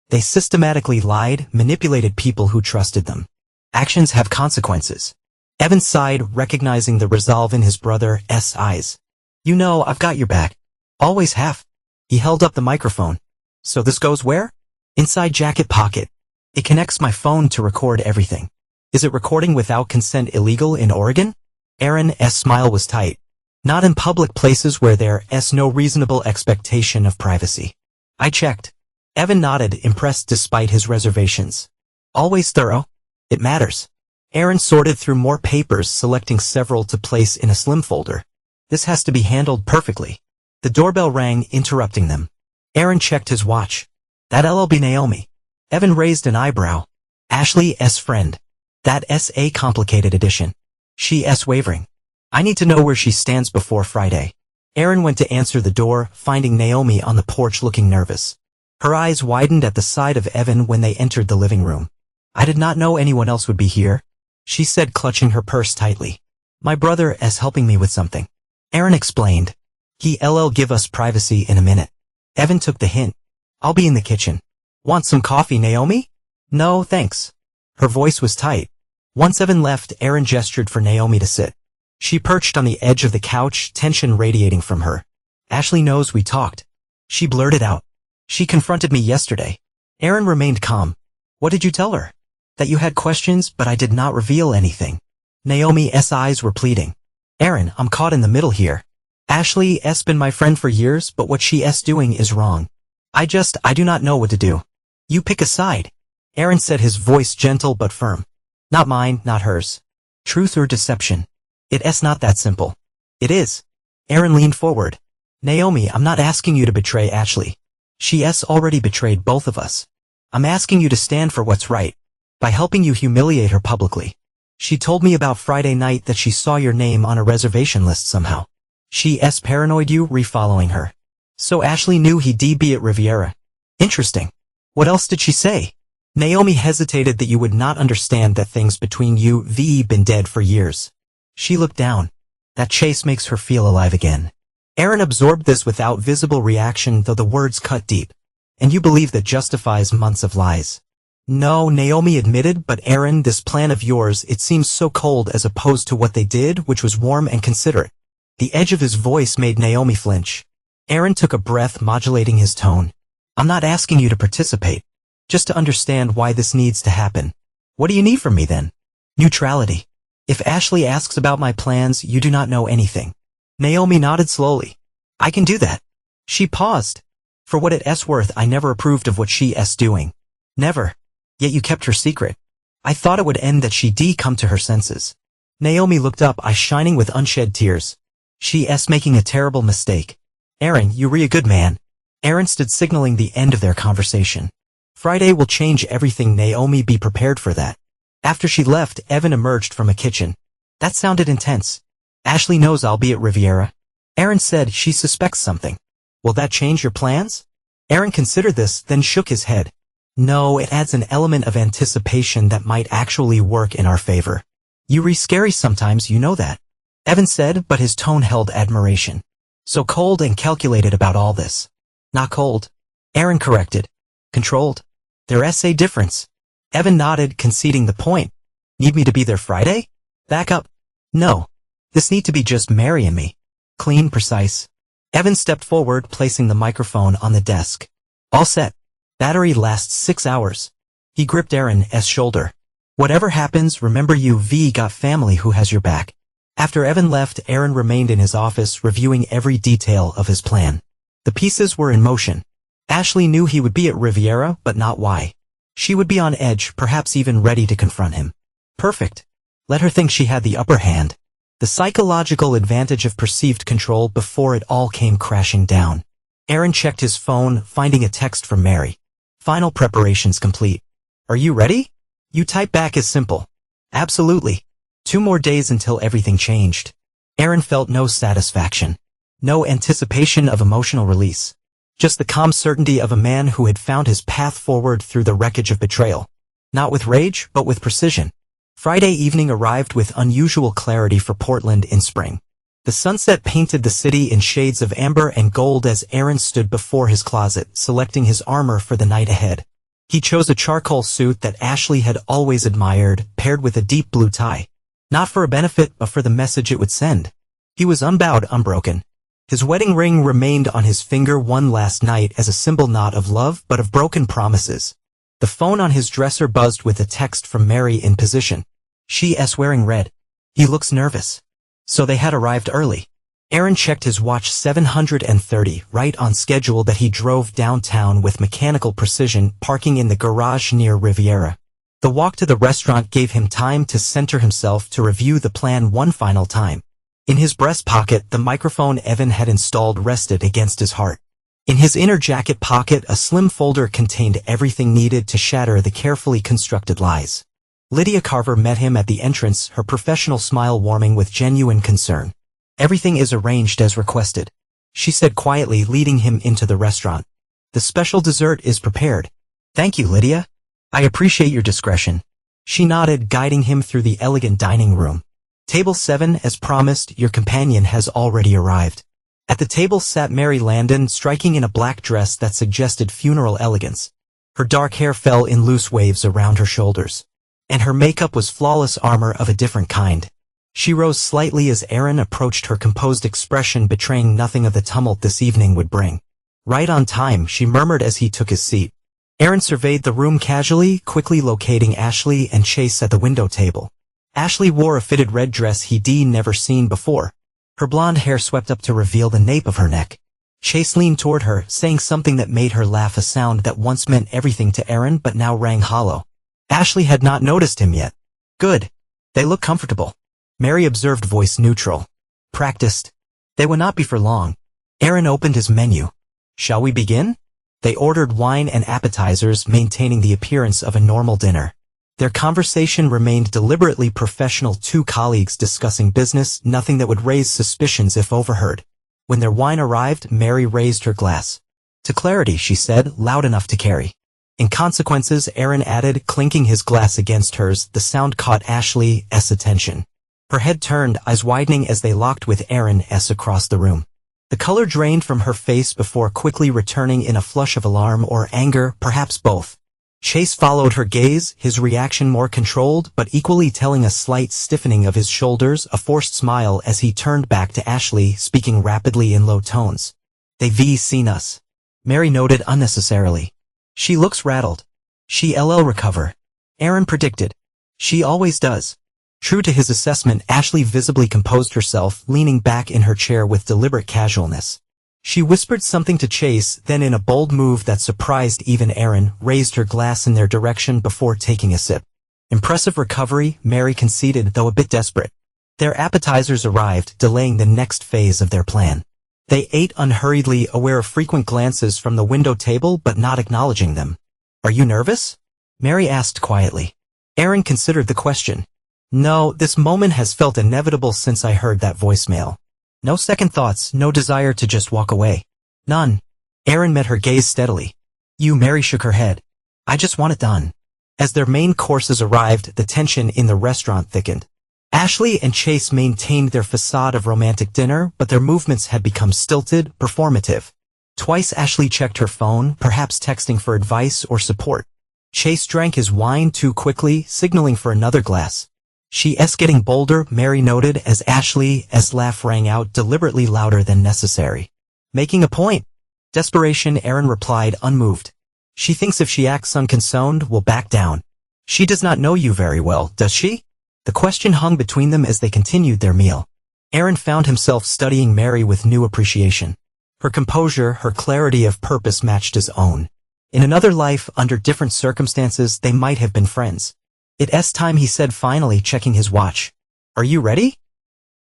They systematically lied, manipulated people who trusted them. Actions have consequences. Evan sighed, recognizing the resolve in his brother's eyes. You know, I've got your back. Always have. He held up the microphone. So this goes where? Inside jacket pocket. It connects my phone to record everything. Is it recording without consent illegal in Oregon? Aaron's smile was tight. Not in public places where there's no reasonable expectation of privacy. I checked. Evan nodded, impressed despite his reservations. Always thorough. It matters. Aaron sorted through more papers, selecting several to place in a slim folder. This has to be handled perfectly. The doorbell rang, interrupting them. Aaron checked his watch. That'll be Naomi. Evan raised an eyebrow. Ashley's friend. That's a complicated addition. She's wavering. I need to know where she stands before Friday. Aaron went to answer the door, finding Naomi on the porch looking nervous. Her eyes widened at the sight of Evan when they entered the living room. I did not know anyone else would be here, she said, clutching her purse tightly. My brother is helping me with something. Aaron explained. He'll give us privacy in a minute. Evan took the hint. I'll be in the kitchen. Want some coffee, Naomi? No, thanks. Her voice was tight. Once Evan left, Aaron gestured for Naomi to sit. She perched on the edge of the couch, tension radiating from her. Ashley knows we talked. She blurted out. She confronted me yesterday. Aaron remained calm. What did you tell her? That you had questions, but I did not reveal anything. Naomi's eyes were pleading. Aaron, I'm caught in the middle here. Ashley's been my friend for years, but what she's doing is wrong. I do not know what to do. You pick a side. Aaron said, his voice gentle but firm. Not mine, not hers. Truth or deception? It's not that simple. It is. Aaron leaned forward. Naomi, I'm not asking you to betray Ashley. She's already betrayed both of us. I'm asking you to stand for what's right, by helping you humiliate her publicly. She told me about Friday night that she saw your name on a reservation list somehow. She's paranoid you refollowing her. So Ashley knew he'd be at Riviera. Interesting. What else did she say? Naomi hesitated. That you would not understand that things between you been dead for years. She looked down. That chase makes her feel alive again. Aaron absorbed this without visible reaction, though the words cut deep. And you believe that justifies months of lies. No, Naomi admitted, but Aaron, this plan of yours, it seems so cold as opposed to what they did, which was warm and considerate. The edge of his voice made Naomi flinch. Aaron took a breath, modulating his tone. I'm not asking you to participate. Just to understand why this needs to happen. What do you need from me then? Neutrality. If Ashley asks about my plans, you do not know anything. Naomi nodded slowly. I can do that. She paused. For what it's worth, I never approved of what she's doing. Never. Yet you kept her secret. I thought it would end that she'd come to her senses. Naomi looked up, eyes shining with unshed tears. She's making a terrible mistake. Aaron, you're a good man. Aaron stood, signaling the end of their conversation. Friday will change everything. Naomi, be prepared for that. After she left, Evan emerged from a kitchen. That sounded intense. Ashley knows I'll be at Riviera. Aaron said she suspects something. Will that change your plans? Aaron considered this, then shook his head. No, it adds an element of anticipation that might actually work in our favor. You're scary sometimes, you know that. Evan said, but his tone held admiration. So cold and calculated about all this. Not cold. Aaron corrected. Controlled. There's a difference. Evan nodded, conceding the point. Need me to be there Friday? Back up. No. This need to be just Mary and me. Clean, precise. Evan stepped forward, placing the microphone on the desk. All set. Battery lasts 6 hours. He gripped Aaron's shoulder. Whatever happens, remember you've got family who has your back. After Evan left, Aaron remained in his office, reviewing every detail of his plan. The pieces were in motion. Ashley knew he would be at Riviera, but not why. She would be on edge, perhaps even ready to confront him. Perfect. Let her think she had the upper hand. The psychological advantage of perceived control before it all came crashing down. Aaron checked his phone, finding a text from Mary. Final preparations complete. Are you ready? You type back as simple. Absolutely. 2 more days until everything changed. Aaron felt no satisfaction. No anticipation of emotional release. Just the calm certainty of a man who had found his path forward through the wreckage of betrayal. Not with rage, but with precision. Friday evening arrived with unusual clarity for Portland in spring. The sunset painted the city in shades of amber and gold as Aaron stood before his closet, selecting his armor for the night ahead. He chose a charcoal suit that Ashley had always admired, paired with a deep blue tie. Not for a benefit, but for the message it would send. He was unbowed, unbroken. His wedding ring remained on his finger one last night as a symbol not of love but of broken promises. The phone on his dresser buzzed with a text from Mary in position. She's wearing red. He looks nervous. So they had arrived early. Aaron checked his watch. 7:30, right on schedule. That he drove downtown with mechanical precision, parking in the garage near Riviera. The walk to the restaurant gave him time to center himself to review the plan one final time. In his breast pocket, the microphone Evan had installed rested against his heart. In his inner jacket pocket, a slim folder contained everything needed to shatter the carefully constructed lies. Lydia Carver met him at the entrance, her professional smile warming with genuine concern. "Everything is arranged as requested," she said quietly, leading him into the restaurant. "The special dessert is prepared." "Thank you, Lydia. I appreciate your discretion." She nodded, guiding him through the elegant dining room. "Table 7, as promised, your companion has already arrived." At the table sat Mary Landon, striking in a black dress that suggested funeral elegance. Her dark hair fell in loose waves around her shoulders, and her makeup was flawless armor of a different kind. She rose slightly as Aaron approached, her composed expression betraying nothing of the tumult this evening would bring. "Right on time," she murmured as he took his seat. Aaron surveyed the room casually, quickly locating Ashley and Chase at the window table. Ashley wore a fitted red dress he'd never seen before. Her blonde hair swept up to reveal the nape of her neck. Chase leaned toward her, saying something that made her laugh, a sound that once meant everything to Aaron but now rang hollow. Ashley had not noticed him yet. "Good. They look comfortable," Mary observed, voice neutral. "Practiced. They would not be for long." Aaron opened his menu. "Shall we begin?" They ordered wine and appetizers, maintaining the appearance of a normal dinner. Their conversation remained deliberately professional, two colleagues discussing business, nothing that would raise suspicions if overheard. When their wine arrived, Mary raised her glass. "To clarity," she said, loud enough to carry. "In consequences," Aaron added, clinking his glass against hers. The sound caught Ashley's attention. Her head turned, eyes widening as they locked with Aaron's across the room. The color drained from her face before quickly returning in a flush of alarm or anger, perhaps both. Chase followed her gaze, his reaction more controlled but equally telling, a slight stiffening of his shoulders, a forced smile as he turned back to Ashley, speaking rapidly in low tones. "They've seen us," Mary noted unnecessarily. "She looks rattled." "She'll recover," Aaron predicted. "She always does." True to his assessment, Ashley visibly composed herself, leaning back in her chair with deliberate casualness. She whispered something to Chase, then in a bold move that surprised even Aaron, raised her glass in their direction before taking a sip. "Impressive recovery," Mary conceded, though a bit desperate. Their appetizers arrived, delaying the next phase of their plan. They ate unhurriedly, aware of frequent glances from the window table but not acknowledging them. "Are you nervous?" Mary asked quietly. Aaron considered the question. "No, this moment has felt inevitable since I heard that voicemail." No second thoughts, no desire to just walk away. "None." Aaron met her gaze steadily. Mary shook her head. "I just want it done." As their main courses arrived, the tension in the restaurant thickened. Ashley and Chase maintained their facade of romantic dinner, but their movements had become stilted, performative. Twice Ashley checked her phone, perhaps texting for advice or support. Chase drank his wine too quickly, signaling for another glass. "She's getting bolder," Mary noted as Ashley's laugh rang out, deliberately louder than necessary. "Making a point." "Desperation," Aaron replied, unmoved. "She thinks if she acts unconcerned, we'll back down." "She does not know you very well, does she?" The question hung between them as they continued their meal. Aaron found himself studying Mary with new appreciation. Her composure, her clarity of purpose matched his own. In another life, under different circumstances, they might have been friends. "It's time," he said finally, checking his watch. "Are you ready?"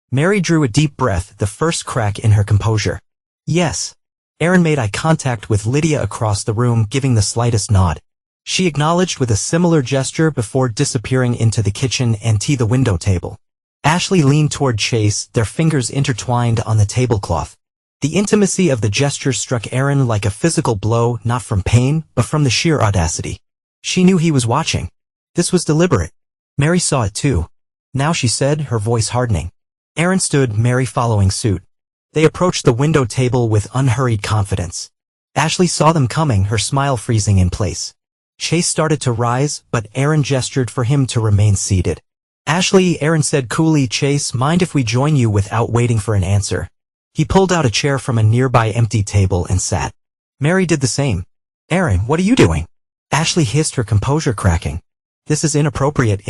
Mary drew a deep breath, the first crack in her composure. "Yes." Aaron made eye contact with Lydia across the room, giving the slightest nod. She acknowledged with a similar gesture before disappearing into the kitchen and to the window table. Ashley leaned toward Chase, their fingers intertwined on the tablecloth. The intimacy of the gesture struck Aaron like a physical blow, not from pain, but from the sheer audacity. She knew he was watching. This was deliberate. Mary saw it too. "Now," she said, her voice hardening. Aaron stood, Mary following suit. They approached the window table with unhurried confidence. Ashley saw them coming, her smile freezing in place. Chase started to rise, but Aaron gestured for him to remain seated. "Ashley," Aaron said coolly, "Chase, mind if we join you?" Without waiting for an answer. He pulled out a chair from a nearby empty table and sat. Mary did the same. Aaron, what are you doing? Ashley hissed, her composure cracking. This is inappropriate.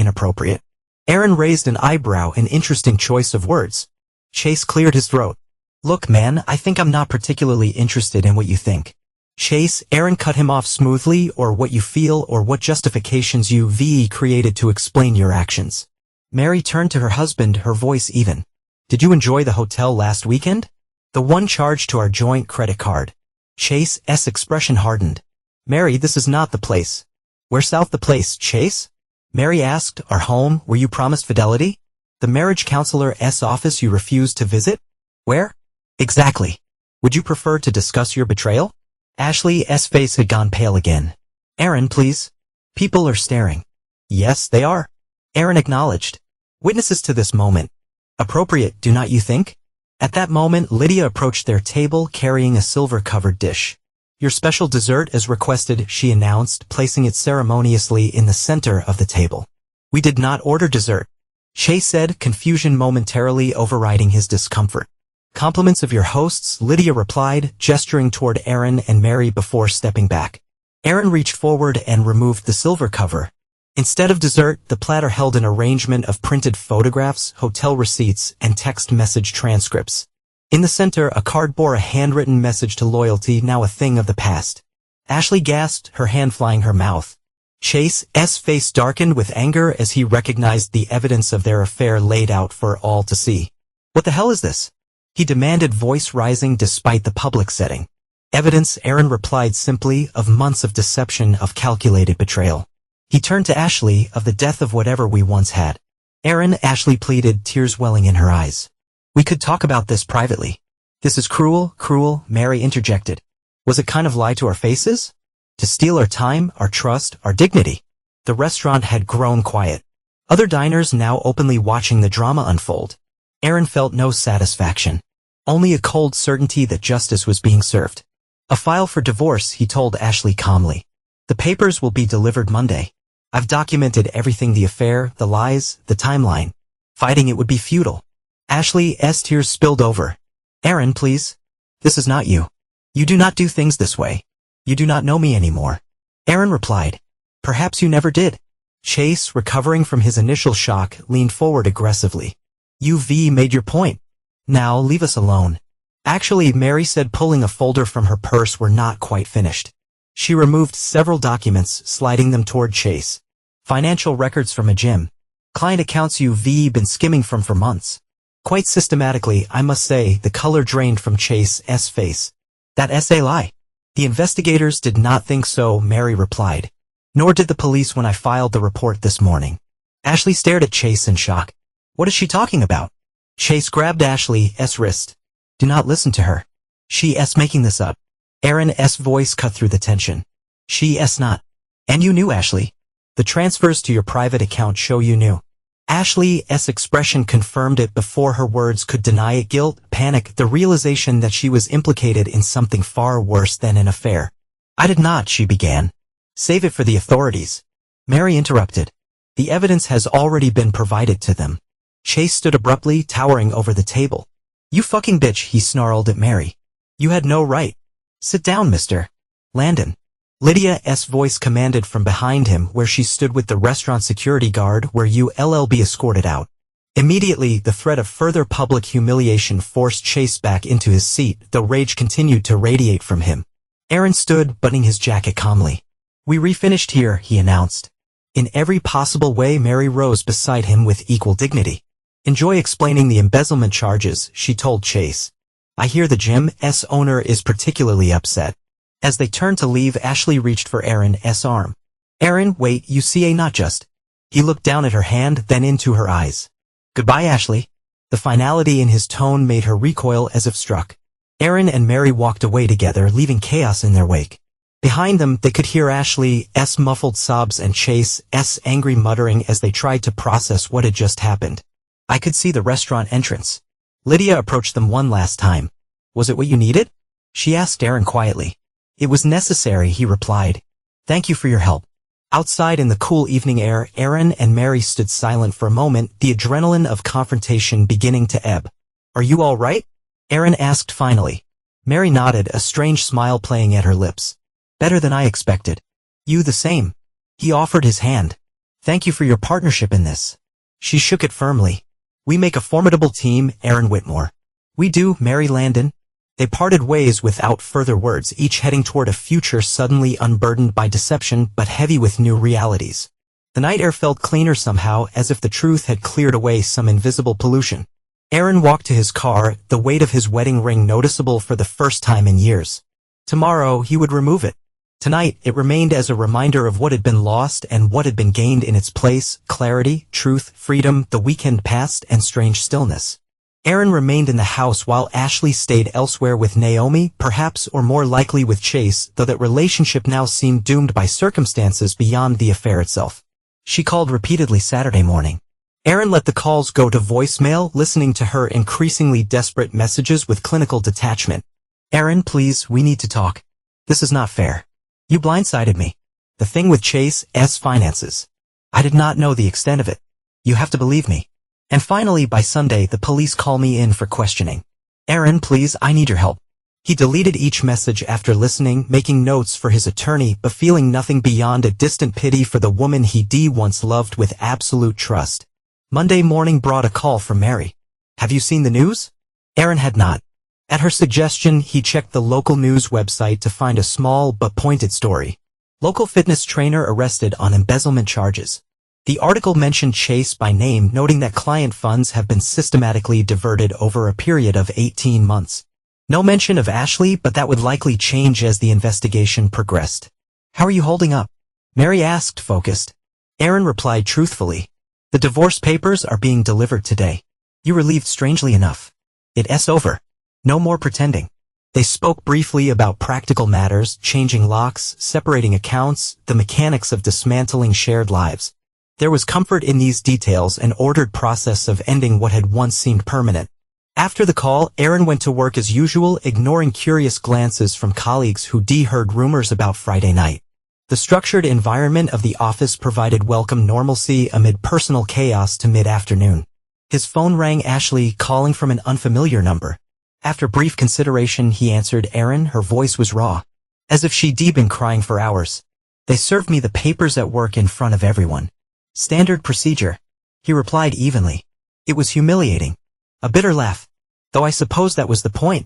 Aaron raised an eyebrow, an interesting choice of words. Chase cleared his throat. Look, man, I think I'm not particularly interested in what you think. Chase, Aaron cut him off smoothly, or what you feel, or what justifications you've created to explain your actions. Mary turned to her husband, her voice even. Did you enjoy the hotel last weekend? The one charged to our joint credit card. Chase's expression hardened. Mary, this is not the place. Where's south the place, Chase? Mary asked. Our home, where you promised fidelity? The marriage counselor's office you refused to visit? Where? Exactly. Would you prefer to discuss your betrayal? Ashley's face had gone pale again. Aaron, please. People are staring. Yes, they are. Aaron acknowledged. Witnesses to this moment. Appropriate, do not you think? At that moment, Lydia approached their table carrying a silver-covered dish. Your special dessert as requested, she announced, placing it ceremoniously in the center of the table. We did not order dessert. Chase said, confusion momentarily overriding his discomfort. Compliments of your hosts, Lydia replied, gesturing toward Aaron and Mary before stepping back. Aaron reached forward and removed the silver cover. Instead of dessert, the platter held an arrangement of printed photographs, hotel receipts, and text message transcripts. In the center, a card bore a handwritten message to loyalty, now a thing of the past. Ashley gasped, her hand flying her mouth. Chase's face darkened with anger as he recognized the evidence of their affair laid out for all to see. What the hell is this? He demanded, voice rising despite the public setting. Evidence, Aaron replied simply, of months of deception, of calculated betrayal. He turned to Ashley, of the death of whatever we once had. Aaron, Ashley pleaded, tears welling in her eyes. We could talk about this privately. This is cruel, Mary interjected. Was it kind of lie to our faces? To steal our time, our trust, our dignity? The restaurant had grown quiet. Other diners now openly watching the drama unfold. Aaron felt no satisfaction. Only a cold certainty that justice was being served. A file for divorce, he told Ashley calmly. The papers will be delivered Monday. I've documented everything, the affair, the lies, the timeline. Fighting it would be futile. Ashley's tears spilled over. Aaron, please. This is not you. You do not do things this way. You do not know me anymore. Aaron replied. Perhaps you never did. Chase, recovering from his initial shock, leaned forward aggressively. You've made your point. Now leave us alone. Actually, Mary said, pulling a folder from her purse. We're not quite finished. She removed several documents, sliding them toward Chase. Financial records from a gym. Client accounts you've been skimming from for months. Quite systematically, I must say. The color drained from Chase's face. That's a lie. The investigators did not think so, Mary replied. Nor did the police when I filed the report this morning. Ashley stared at Chase in shock. What is she talking about? Chase grabbed Ashley's wrist. Do not listen to her. She's making this up. Aaron's voice cut through the tension. She's not. And you knew, Ashley. The transfers to your private account show you knew. Ashley's expression confirmed it before her words could deny it. Guilt, panic, the realization that she was implicated in something far worse than an affair. I did not, she began. Save it for the authorities. Mary interrupted. The evidence has already been provided to them. Chase stood abruptly, towering over the table. You fucking bitch, he snarled at Mary. You had no right. Sit down, Mr. Landon. Lydia's voice commanded from behind him, where she stood with the restaurant security guard, where you'll be escorted out. Immediately, the threat of further public humiliation forced Chase back into his seat, though rage continued to radiate from him. Aaron stood, buttoning his jacket calmly. We refinished here, he announced. In every possible way. Mary rose beside him with equal dignity. Enjoy explaining the embezzlement charges, she told Chase. I hear the gym's owner is particularly upset. As they turned to leave, Ashley reached for Aaron's arm. Aaron, wait, you see, not just. He looked down at her hand, then into her eyes. Goodbye, Ashley. The finality in his tone made her recoil as if struck. Aaron and Mary walked away together, leaving chaos in their wake. Behind them, they could hear Ashley's muffled sobs and Chase's angry muttering as they tried to process what had just happened. I could see the restaurant entrance. Lydia approached them one last time. Was it what you needed? She asked Aaron quietly. It was necessary, he replied. Thank you for your help. Outside in the cool evening air, Aaron and Mary stood silent for a moment, the adrenaline of confrontation beginning to ebb. Are you all right? Aaron asked finally. Mary nodded, a strange smile playing at her lips. Better than I expected. You the same. He offered his hand. Thank you for your partnership in this. She shook it firmly. We make a formidable team, Aaron Whitmore. We do, Mary Landon. They parted ways without further words, each heading toward a future suddenly unburdened by deception but heavy with new realities. The night air felt cleaner somehow, as if the truth had cleared away some invisible pollution. Aaron walked to his car, the weight of his wedding ring noticeable for the first time in years. Tomorrow he would remove it. Tonight it remained as a reminder of what had been lost and what had been gained in its place: clarity, truth, freedom, the weekend passed, and strange stillness. Aaron remained in the house while Ashley stayed elsewhere with Naomi, perhaps, or more likely with Chase, though that relationship now seemed doomed by circumstances beyond the affair itself. She called repeatedly Saturday morning. Aaron let the calls go to voicemail, listening to her increasingly desperate messages with clinical detachment. Aaron, please, we need to talk. This is not fair. You blindsided me. The thing with Chase's finances. I did not know the extent of it. You have to believe me. And finally, by Sunday, the police call me in for questioning. Aaron, please, I need your help. He deleted each message after listening, making notes for his attorney, but feeling nothing beyond a distant pity for the woman he once loved with absolute trust. Monday morning brought a call from Mary. Have you seen the news? Aaron had not. At her suggestion, he checked the local news website to find a small but pointed story. Local fitness trainer arrested on embezzlement charges. The article mentioned Chase by name, noting that client funds have been systematically diverted over a period of 18 months. No mention of Ashley, but that would likely change as the investigation progressed. How are you holding up? Mary asked, focused. Aaron replied truthfully. The divorce papers are being delivered today. You relieved strangely enough. It's over. No more pretending. They spoke briefly about practical matters, changing locks, separating accounts, the mechanics of dismantling shared lives. There was comfort in these details, an ordered process of ending what had once seemed permanent. After the call, Aaron went to work as usual, ignoring curious glances from colleagues who heard rumors about Friday night. The structured environment of the office provided welcome normalcy amid personal chaos to mid-afternoon. His phone rang, Ashley calling from an unfamiliar number. After brief consideration, he answered. Aaron, her voice was raw, as if she'd been crying for hours. They served me the papers at work in front of everyone. Standard procedure. He replied evenly. It was humiliating. A bitter laugh. Though I suppose that was the point.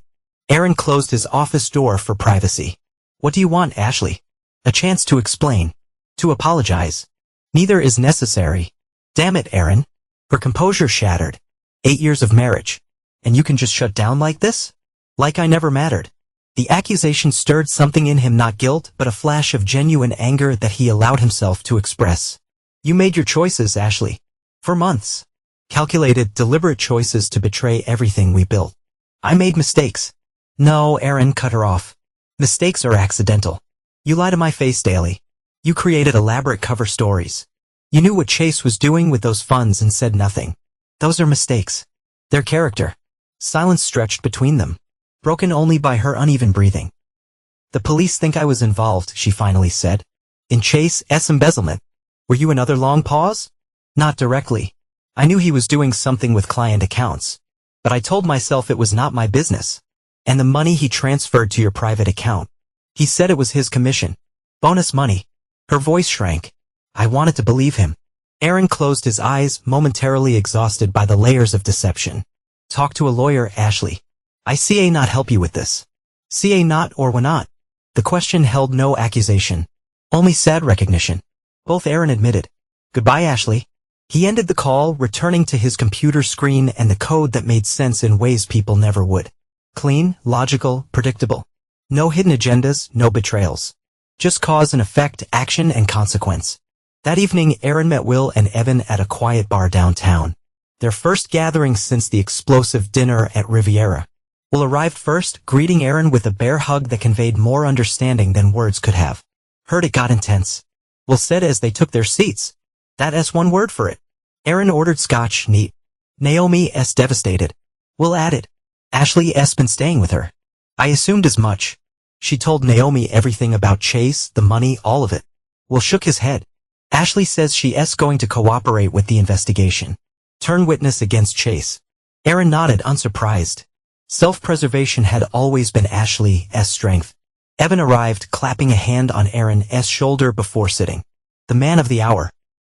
Aaron closed his office door for privacy. What do you want, Ashley? A chance to explain. To apologize. Neither is necessary. Damn it, Aaron. Her composure shattered. 8 years of marriage. And you can just shut down like this? Like I never mattered. The accusation stirred something in him, not guilt, but a flash of genuine anger that he allowed himself to express. You made your choices, Ashley. For months. Calculated, deliberate choices to betray everything we built. I made mistakes. No, Aaron cut her off. Mistakes are accidental. You lie to my face daily. You created elaborate cover stories. You knew what Chase was doing with those funds and said nothing. Those are mistakes. Their character. Silence stretched between them, broken only by her uneven breathing. The police think I was involved, she finally said. In Chase's embezzlement. Were you another long pause? Not directly. I knew he was doing something with client accounts. But I told myself it was not my business. And the money he transferred to your private account. He said it was his commission. Bonus money. Her voice shrank. I wanted to believe him. Aaron closed his eyes, momentarily exhausted by the layers of deception. Talk to a lawyer, Ashley. I CA not help you with this. CA not or will not. The question held no accusation. Only sad recognition. Both Aaron admitted. Goodbye, Ashley. He ended the call, returning to his computer screen and the code that made sense in ways people never would. Clean, logical, predictable. No hidden agendas, no betrayals. Just cause and effect, action and consequence. That evening, Aaron met Will and Evan at a quiet bar downtown. Their first gathering since the explosive dinner at Riviera. Will arrived first, greeting Aaron with a bear hug that conveyed more understanding than words could have. Heard it got intense. Will said as they took their seats. That's one word for it. Aaron ordered scotch, neat. Naomi's devastated. Will added. Ashley's been staying with her. I assumed as much. She told Naomi everything about Chase, the money, all of it. Will shook his head. Ashley says she's going to cooperate with the investigation. Turn witness against Chase. Aaron nodded, unsurprised. Self-preservation had always been Ashley's strength. Evan arrived, clapping a hand on Aaron's shoulder before sitting. The man of the hour.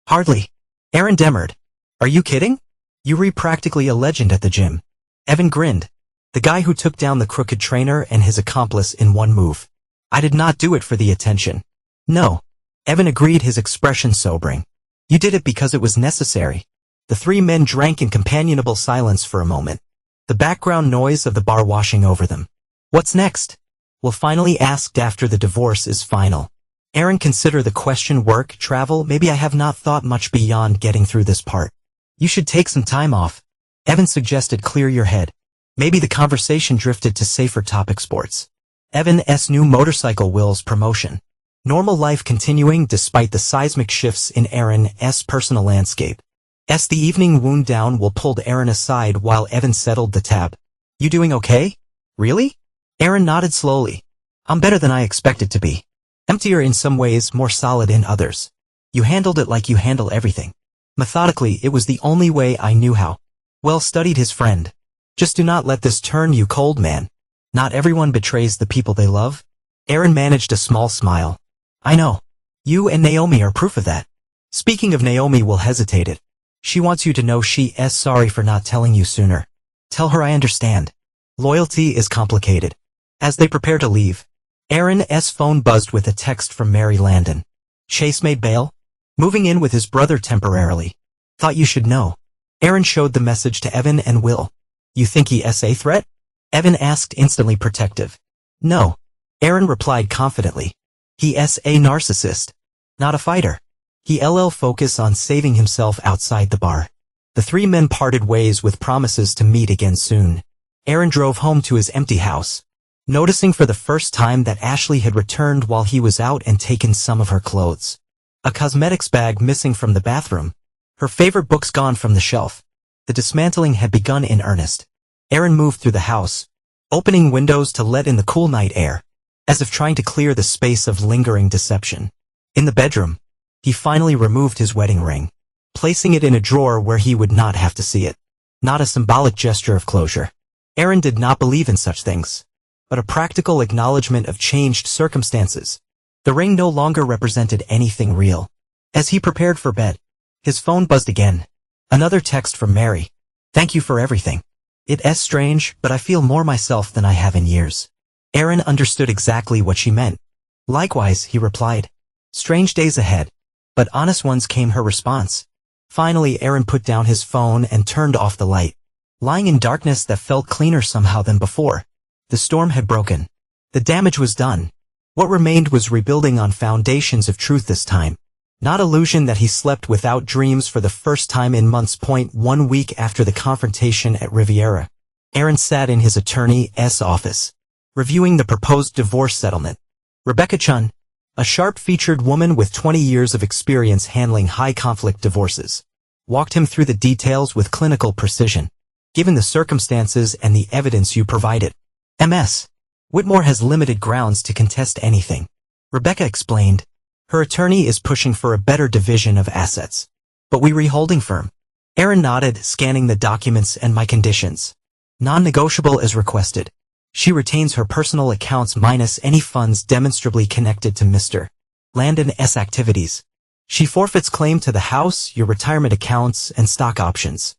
Hardly. Aaron demurred. Are you kidding? You're practically a legend at the gym. Evan grinned. The guy who took down the crooked trainer and his accomplice in one move. I did not do it for the attention. No. Evan agreed, his expression sobering. You did it because it was necessary. The three men drank in companionable silence for a moment. The background noise of the bar washing over them. What's next? Will finally asked after the divorce is final. Aaron consider the question work, travel, maybe I have not thought much beyond getting through this part. You should take some time off. Evan suggested clear your head. Maybe the conversation drifted to safer topic sports. Evan's new motorcycle Will's promotion. Normal life continuing despite the seismic shifts in Aaron's personal landscape. The evening wound down Will pulled Aaron aside while Evan settled the tab. You doing okay? Really? Aaron nodded slowly. I'm better than I expected to be. Emptier in some ways, more solid in others. You handled it like you handle everything. Methodically, it was the only way I knew how. Well studied, his friend. Just do not let this turn you cold, man. Not everyone betrays the people they love. Aaron managed a small smile. I know. You and Naomi are proof of that. Speaking of Naomi, Will hesitated. She wants you to know she's sorry for not telling you sooner. Tell her I understand. Loyalty is complicated. As they prepare to leave, Aaron's phone buzzed with a text from Mary Landon. Chase made bail? Moving in with his brother temporarily. Thought you should know. Aaron showed the message to Evan and Will. You think he's a threat? Evan asked, instantly protective. No. Aaron replied confidently. He's a narcissist. Not a fighter. He'll focus on saving himself outside the bar. The three men parted ways with promises to meet again soon. Aaron drove home to his empty house, noticing for the first time that Ashley had returned while he was out and taken some of her clothes. A cosmetics bag missing from the bathroom. Her favorite books gone from the shelf. The dismantling had begun in earnest. Aaron moved through the house, opening windows to let in the cool night air, as if trying to clear the space of lingering deception. In the bedroom, he finally removed his wedding ring, placing it in a drawer where he would not have to see it. Not a symbolic gesture of closure. Aaron did not believe in such things, but a practical acknowledgement of changed circumstances. The ring no longer represented anything real. As he prepared for bed, his phone buzzed again. Another text from Mary. Thank you for everything. It's strange, but I feel more myself than I have in years. Aaron understood exactly what she meant. Likewise, he replied. Strange days ahead. But honest ones, came her response. Finally, Aaron put down his phone and turned off the light. Lying in darkness that felt cleaner somehow than before. The storm had broken. The damage was done. What remained was rebuilding on foundations of truth this time. Not illusion that he slept without dreams for the first time in months. 1 week after the confrontation at Riviera, Aaron sat in his attorney's office, reviewing the proposed divorce settlement. Rebecca Chun, a sharp-featured woman with 20 years of experience handling high-conflict divorces, walked him through the details with clinical precision. Given the circumstances and the evidence you provided, Ms. Whitmore has limited grounds to contest anything. Rebecca explained. Her attorney is pushing for a better division of assets. But we holding firm. Aaron nodded, scanning the documents and my conditions. Non-negotiable as requested. She retains her personal accounts minus any funds demonstrably connected to Mr. Landon's activities. She forfeits claim to the house, your retirement accounts, and stock options.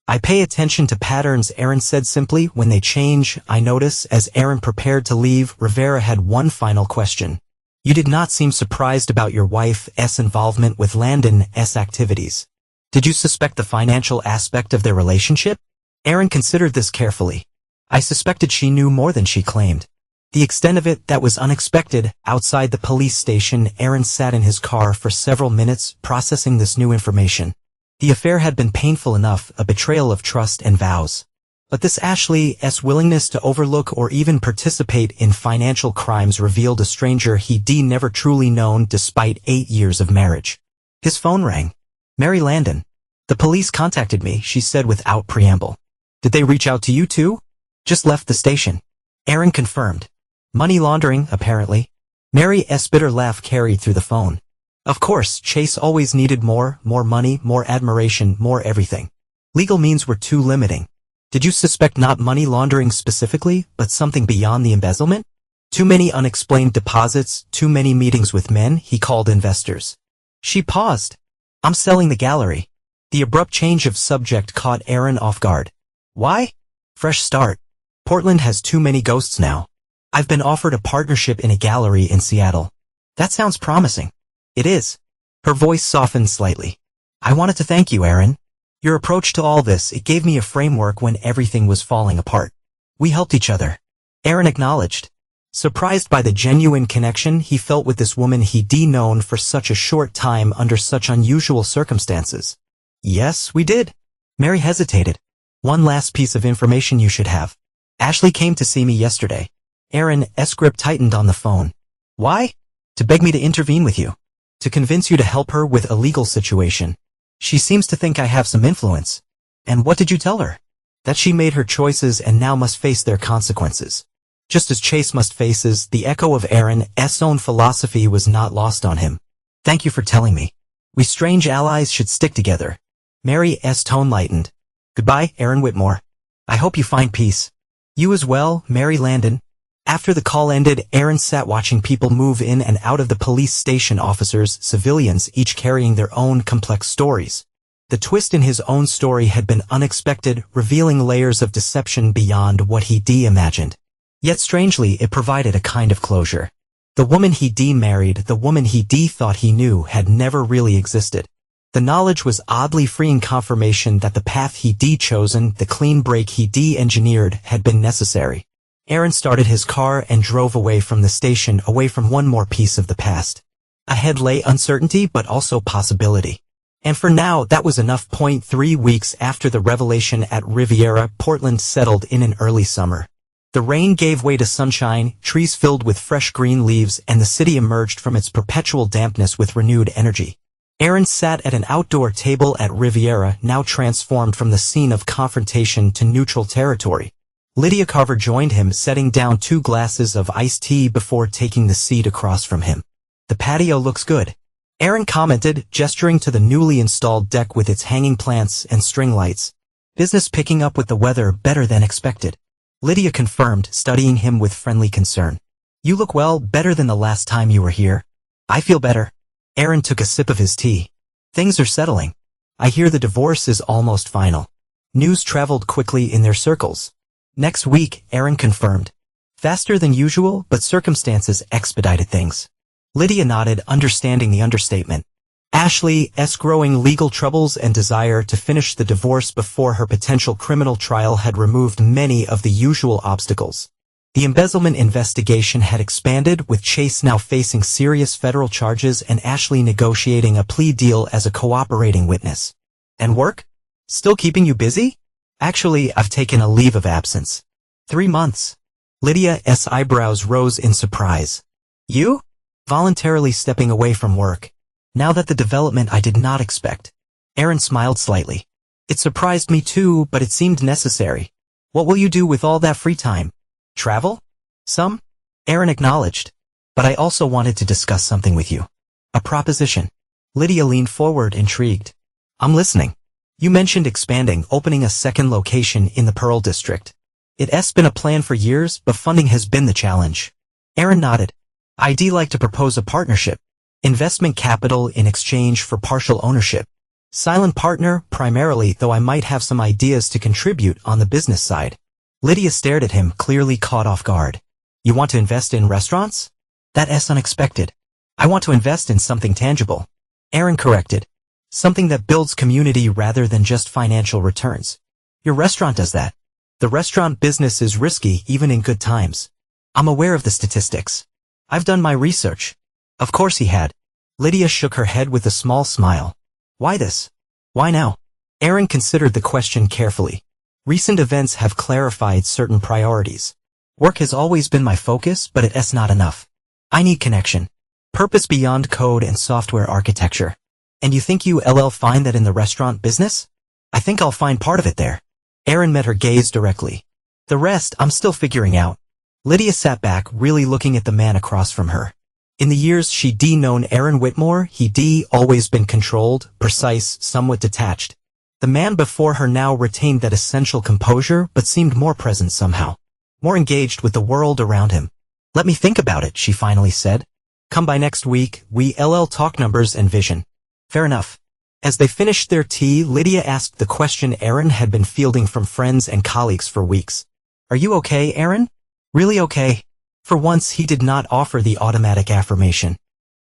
I pay attention to patterns, Aaron said simply. When they change, I notice. As Aaron prepared to leave, Rivera had one final question. You did not seem surprised about your wife's involvement with Landon's activities. Did you suspect the financial aspect of their relationship? Aaron considered this carefully. I suspected she knew more than she claimed. The extent of it, that was unexpected. Outside the police station, Aaron sat in his car for several minutes, processing this new information. The affair had been painful enough, a betrayal of trust and vows. But this Ashley's willingness to overlook or even participate in financial crimes revealed a stranger he'd never truly known despite 8 years of marriage. His phone rang. Mary Landon. The police contacted me, she said without preamble. Did they reach out to you too? Just left the station. Aaron confirmed. Money laundering, apparently. Mary's bitter laugh carried through the phone. Of course, Chase always needed more money, more admiration, more everything. Legal means were too limiting. Did you suspect not money laundering specifically, but something beyond the embezzlement? Too many unexplained deposits, too many meetings with men he called investors. She paused. I'm selling the gallery. The abrupt change of subject caught Aaron off guard. Why? Fresh start. Portland has too many ghosts now. I've been offered a partnership in a gallery in Seattle. That sounds promising. It is. Her voice softened slightly. I wanted to thank you, Aaron. Your approach to all this, it gave me a framework when everything was falling apart. We helped each other. Aaron acknowledged. Surprised by the genuine connection he felt with this woman he'd known for such a short time under such unusual circumstances. Yes, we did. Mary hesitated. One last piece of information you should have. Ashley came to see me yesterday. Aaron's grip tightened on the phone. Why? To beg me to intervene with you. To convince you to help her with a legal situation. She seems to think I have some influence. And what did you tell her? That she made her choices and now must face their consequences. Just as Chase must faces, the echo of Aaron's own philosophy was not lost on him. Thank you for telling me. We strange allies should stick together. Mary's tone lightened. Goodbye, Aaron Whitmore. I hope you find peace. You as well, Mary Landon. After the call ended, Aaron sat watching people move in and out of the police station, officers, civilians, each carrying their own complex stories. The twist in his own story had been unexpected, revealing layers of deception beyond what he'd imagined. Yet strangely, it provided a kind of closure. The woman he'd married, the woman he'd thought he knew, had never really existed. The knowledge was oddly freeing confirmation that the path he'd chosen, the clean break he'd engineered, had been necessary. Aaron started his car and drove away from the station, away from one more piece of the past. Ahead lay uncertainty but also possibility. And for now, that was enough. 3 weeks after the revelation at Riviera, Portland settled in an early summer. The rain gave way to sunshine, trees filled with fresh green leaves, and the city emerged from its perpetual dampness with renewed energy. Aaron sat at an outdoor table at Riviera, now transformed from the scene of confrontation to neutral territory. Lydia Carver joined him, setting down 2 glasses of iced tea before taking the seat across from him. The patio looks good, Aaron commented, gesturing to the newly installed deck with its hanging plants and string lights. Business picking up with the weather better than expected. Lydia confirmed, studying him with friendly concern. You look well, better than the last time you were here. I feel better. Aaron took a sip of his tea. Things are settling. I hear the divorce is almost final. News traveled quickly in their circles. Next week, Aaron confirmed. Faster than usual, but circumstances expedited things. Lydia nodded, understanding the understatement. Ashley's growing legal troubles and desire to finish the divorce before her potential criminal trial had removed many of the usual obstacles. The embezzlement investigation had expanded, with Chase now facing serious federal charges and Ashley negotiating a plea deal as a cooperating witness. And work? Still keeping you busy? Actually, I've taken a leave of absence. 3 months. Lydia's eyebrows rose in surprise. You? Voluntarily stepping away from work. Now that the development I did not expect. Aaron smiled slightly. It surprised me too, but it seemed necessary. What will you do with all that free time? Travel? Some? Aaron acknowledged. But I also wanted to discuss something with you. A proposition. Lydia leaned forward, intrigued. I'm listening. You mentioned expanding, opening a second location in the Pearl District. It's been a plan for years, but funding has been the challenge. Aaron nodded. I'd like to propose a partnership. Investment capital in exchange for partial ownership. Silent partner, primarily, though I might have some ideas to contribute on the business side. Lydia stared at him, clearly caught off guard. You want to invest in restaurants? That's unexpected. I want to invest in something tangible. Aaron corrected. Something that builds community rather than just financial returns. Your restaurant does that. The restaurant business is risky even in good times. I'm aware of the statistics. I've done my research. Of course he had. Lydia shook her head with a small smile. Why this? Why now? Aaron considered the question carefully. Recent events have clarified certain priorities. Work has always been my focus, but it's not enough. I need connection. Purpose beyond code and software architecture. And you think you'll find that in the restaurant business? I think I'll find part of it there. Aaron met her gaze directly. The rest, I'm still figuring out. Lydia sat back, really looking at the man across from her. In the years she'd known Aaron Whitmore, he'd always been controlled, precise, somewhat detached. The man before her now retained that essential composure but seemed more present somehow, more engaged with the world around him. "Let me think about it," she finally said. "Come by next week, we'll talk numbers and vision." "Fair enough." As they finished their tea, Lydia asked the question Aaron had been fielding from friends and colleagues for weeks. "Are you okay, Aaron?" "Really okay." For once he did not offer the automatic affirmation.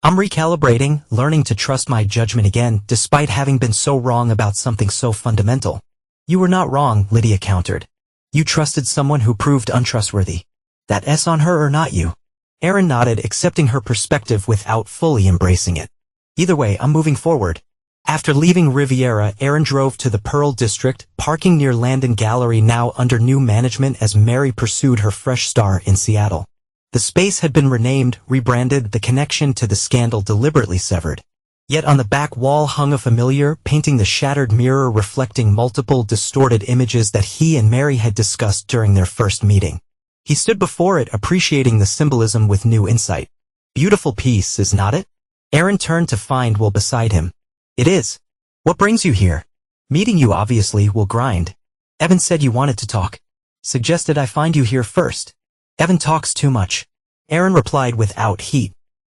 "I'm recalibrating, learning to trust my judgment again, despite having been so wrong about something so fundamental." "You were not wrong," Lydia countered. "You trusted someone who proved untrustworthy. That S on her or not you?" Aaron nodded, accepting her perspective without fully embracing it. "Either way, I'm moving forward." After leaving Riviera, Aaron drove to the Pearl District, parking near Landon Gallery now under new management as Mary pursued her fresh star in Seattle. The space had been renamed, rebranded, the connection to the scandal deliberately severed. Yet on the back wall hung a familiar painting, the shattered mirror reflecting multiple distorted images that he and Mary had discussed during their first meeting. He stood before it, appreciating the symbolism with new insight. "Beautiful piece, is not it?" Aaron turned to find Will beside him. "It is. What brings you here?" "Meeting you obviously will grind. Evan said you wanted to talk. Suggested I find you here first." "Evan talks too much," Aaron replied without heat.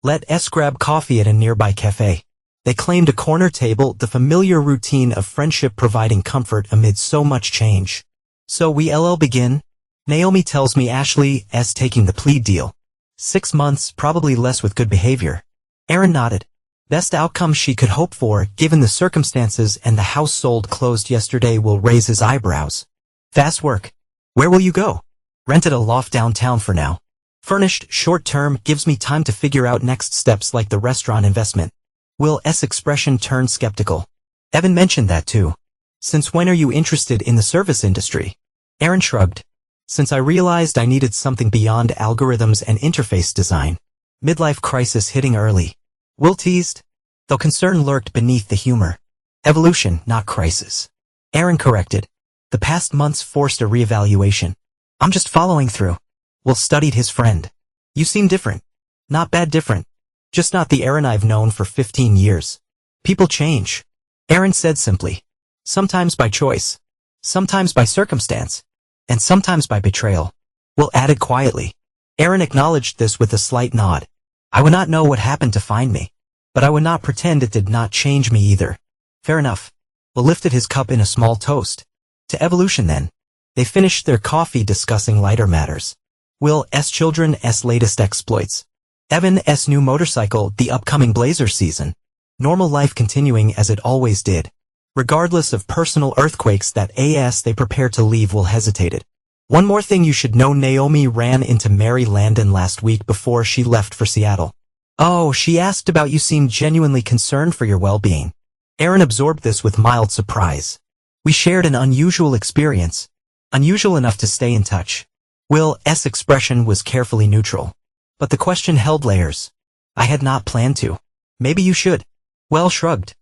"Let us grab coffee at a nearby cafe." They claimed a corner table, the familiar routine of friendship providing comfort amid so much change. "So we'll begin?" "Naomi tells me Ashley's taking the plea deal. 6 months, probably less with good behavior." Aaron nodded. "Best outcome she could hope for, given the circumstances, and the house sold closed yesterday." Will raise his eyebrows. "Fast work. Where will you go?" "Rented a loft downtown for now. Furnished, short-term, gives me time to figure out next steps like the restaurant investment." Will's expression turned skeptical. "Evan mentioned that too. Since when are you interested in the service industry?" Aaron shrugged. "Since I realized I needed something beyond algorithms and interface design." Midlife crisis hitting early. Will teased, though concern lurked beneath the humor. "Evolution, not crisis." Aaron corrected. The past months forced a reevaluation. "I'm just following through." Will studied his friend. "You seem different." "Not bad different. Just not the Aaron I've known for 15 years. People change." Aaron said simply. "Sometimes by choice. Sometimes by circumstance. And sometimes by betrayal." Will added quietly. Aaron acknowledged this with a slight nod. "I would not know what happened to find me. But I would not pretend it did not change me either." "Fair enough." Will lifted his cup in a small toast. "To evolution then." They finished their coffee discussing lighter matters. Will's children's latest exploits. Evan's new motorcycle, the upcoming Blazer season. Normal life continuing as it always did. Regardless of personal earthquakes that they prepared to leave. Will hesitated. "One more thing you should know, Naomi ran into Mary Landon last week before she left for Seattle." "Oh, she asked about you, seemed genuinely concerned for your well-being." Aaron absorbed this with mild surprise. "We shared an unusual experience. Unusual enough to stay in touch." Will's expression was carefully neutral. But the question held layers. "I had not planned to." "Maybe you should." Will shrugged.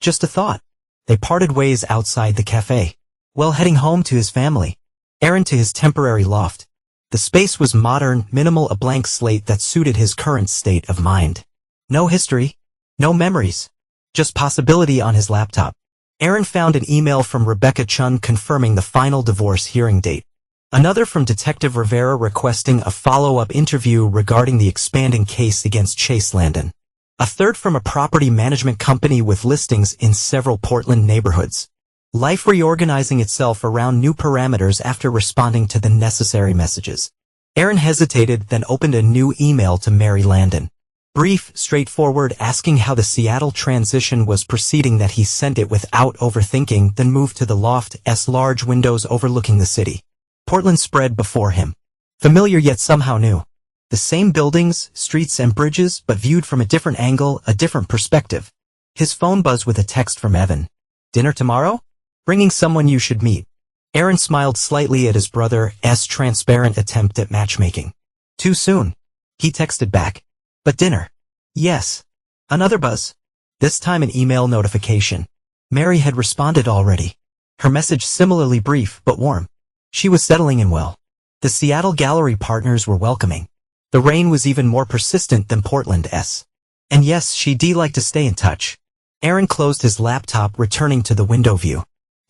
"Just a thought." They parted ways outside the cafe. Will heading home to his family. Aaron to his temporary loft. The space was modern, minimal, a blank slate that suited his current state of mind. No history. No memories. Just possibility on his laptop. Aaron found an email from Rebecca Chun confirming the final divorce hearing date. Another from Detective Rivera requesting a follow-up interview regarding the expanding case against Chase Landon. A third from a property management company with listings in several Portland neighborhoods. Life reorganizing itself around new parameters after responding to the necessary messages. Aaron hesitated, then opened a new email to Mary Landon. Brief, straightforward, asking how the Seattle transition was proceeding. That he sent it without overthinking, then moved to the loft's large windows overlooking the city. Portland spread before him. Familiar yet somehow new. The same buildings, streets and bridges, but viewed from a different angle, a different perspective. His phone buzzed with a text from Evan. "Dinner tomorrow? Bringing someone you should meet." Aaron smiled slightly at his brother's transparent attempt at matchmaking. "Too soon." He texted back. "But dinner?" "Yes." Another buzz. This time an email notification. Mary had responded already. Her message similarly brief but warm. She was settling in well. The Seattle gallery partners were welcoming. The rain was even more persistent than Portland's. And yes, she'd like to stay in touch. Aaron closed his laptop, returning to the window view.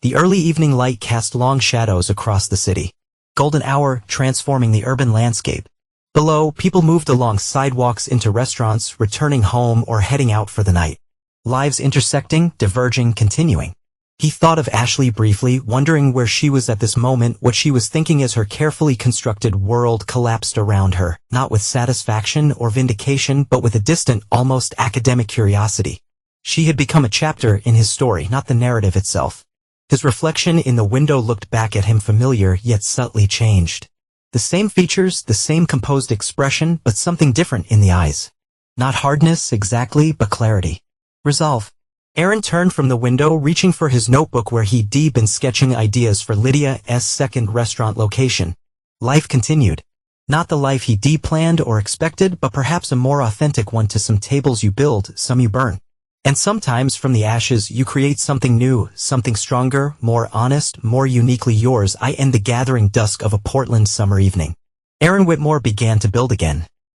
The early evening light cast long shadows across the city. Golden hour transforming the urban landscape. Below, people moved along sidewalks into restaurants, returning home or heading out for the night. Lives intersecting, diverging, continuing. He thought of Ashley briefly, wondering where she was at this moment, what she was thinking as her carefully constructed world collapsed around her, not with satisfaction or vindication, but with a distant, almost academic curiosity. She had become a chapter in his story, not the narrative itself. His reflection in the window looked back at him, familiar yet subtly changed. The same features, the same composed expression, but something different in the eyes. Not hardness exactly, but clarity. Resolve. Aaron turned from the window, reaching for his notebook where he'd been sketching ideas for Lydia's second restaurant location. Life continued. Not the life he planned or expected, but perhaps a more authentic one. To some tables you build, some you burn. And sometimes from the ashes you create something new, something stronger, more honest, more uniquely yours. In the gathering dusk of a Portland summer evening, Aaron Whitmore began to build again.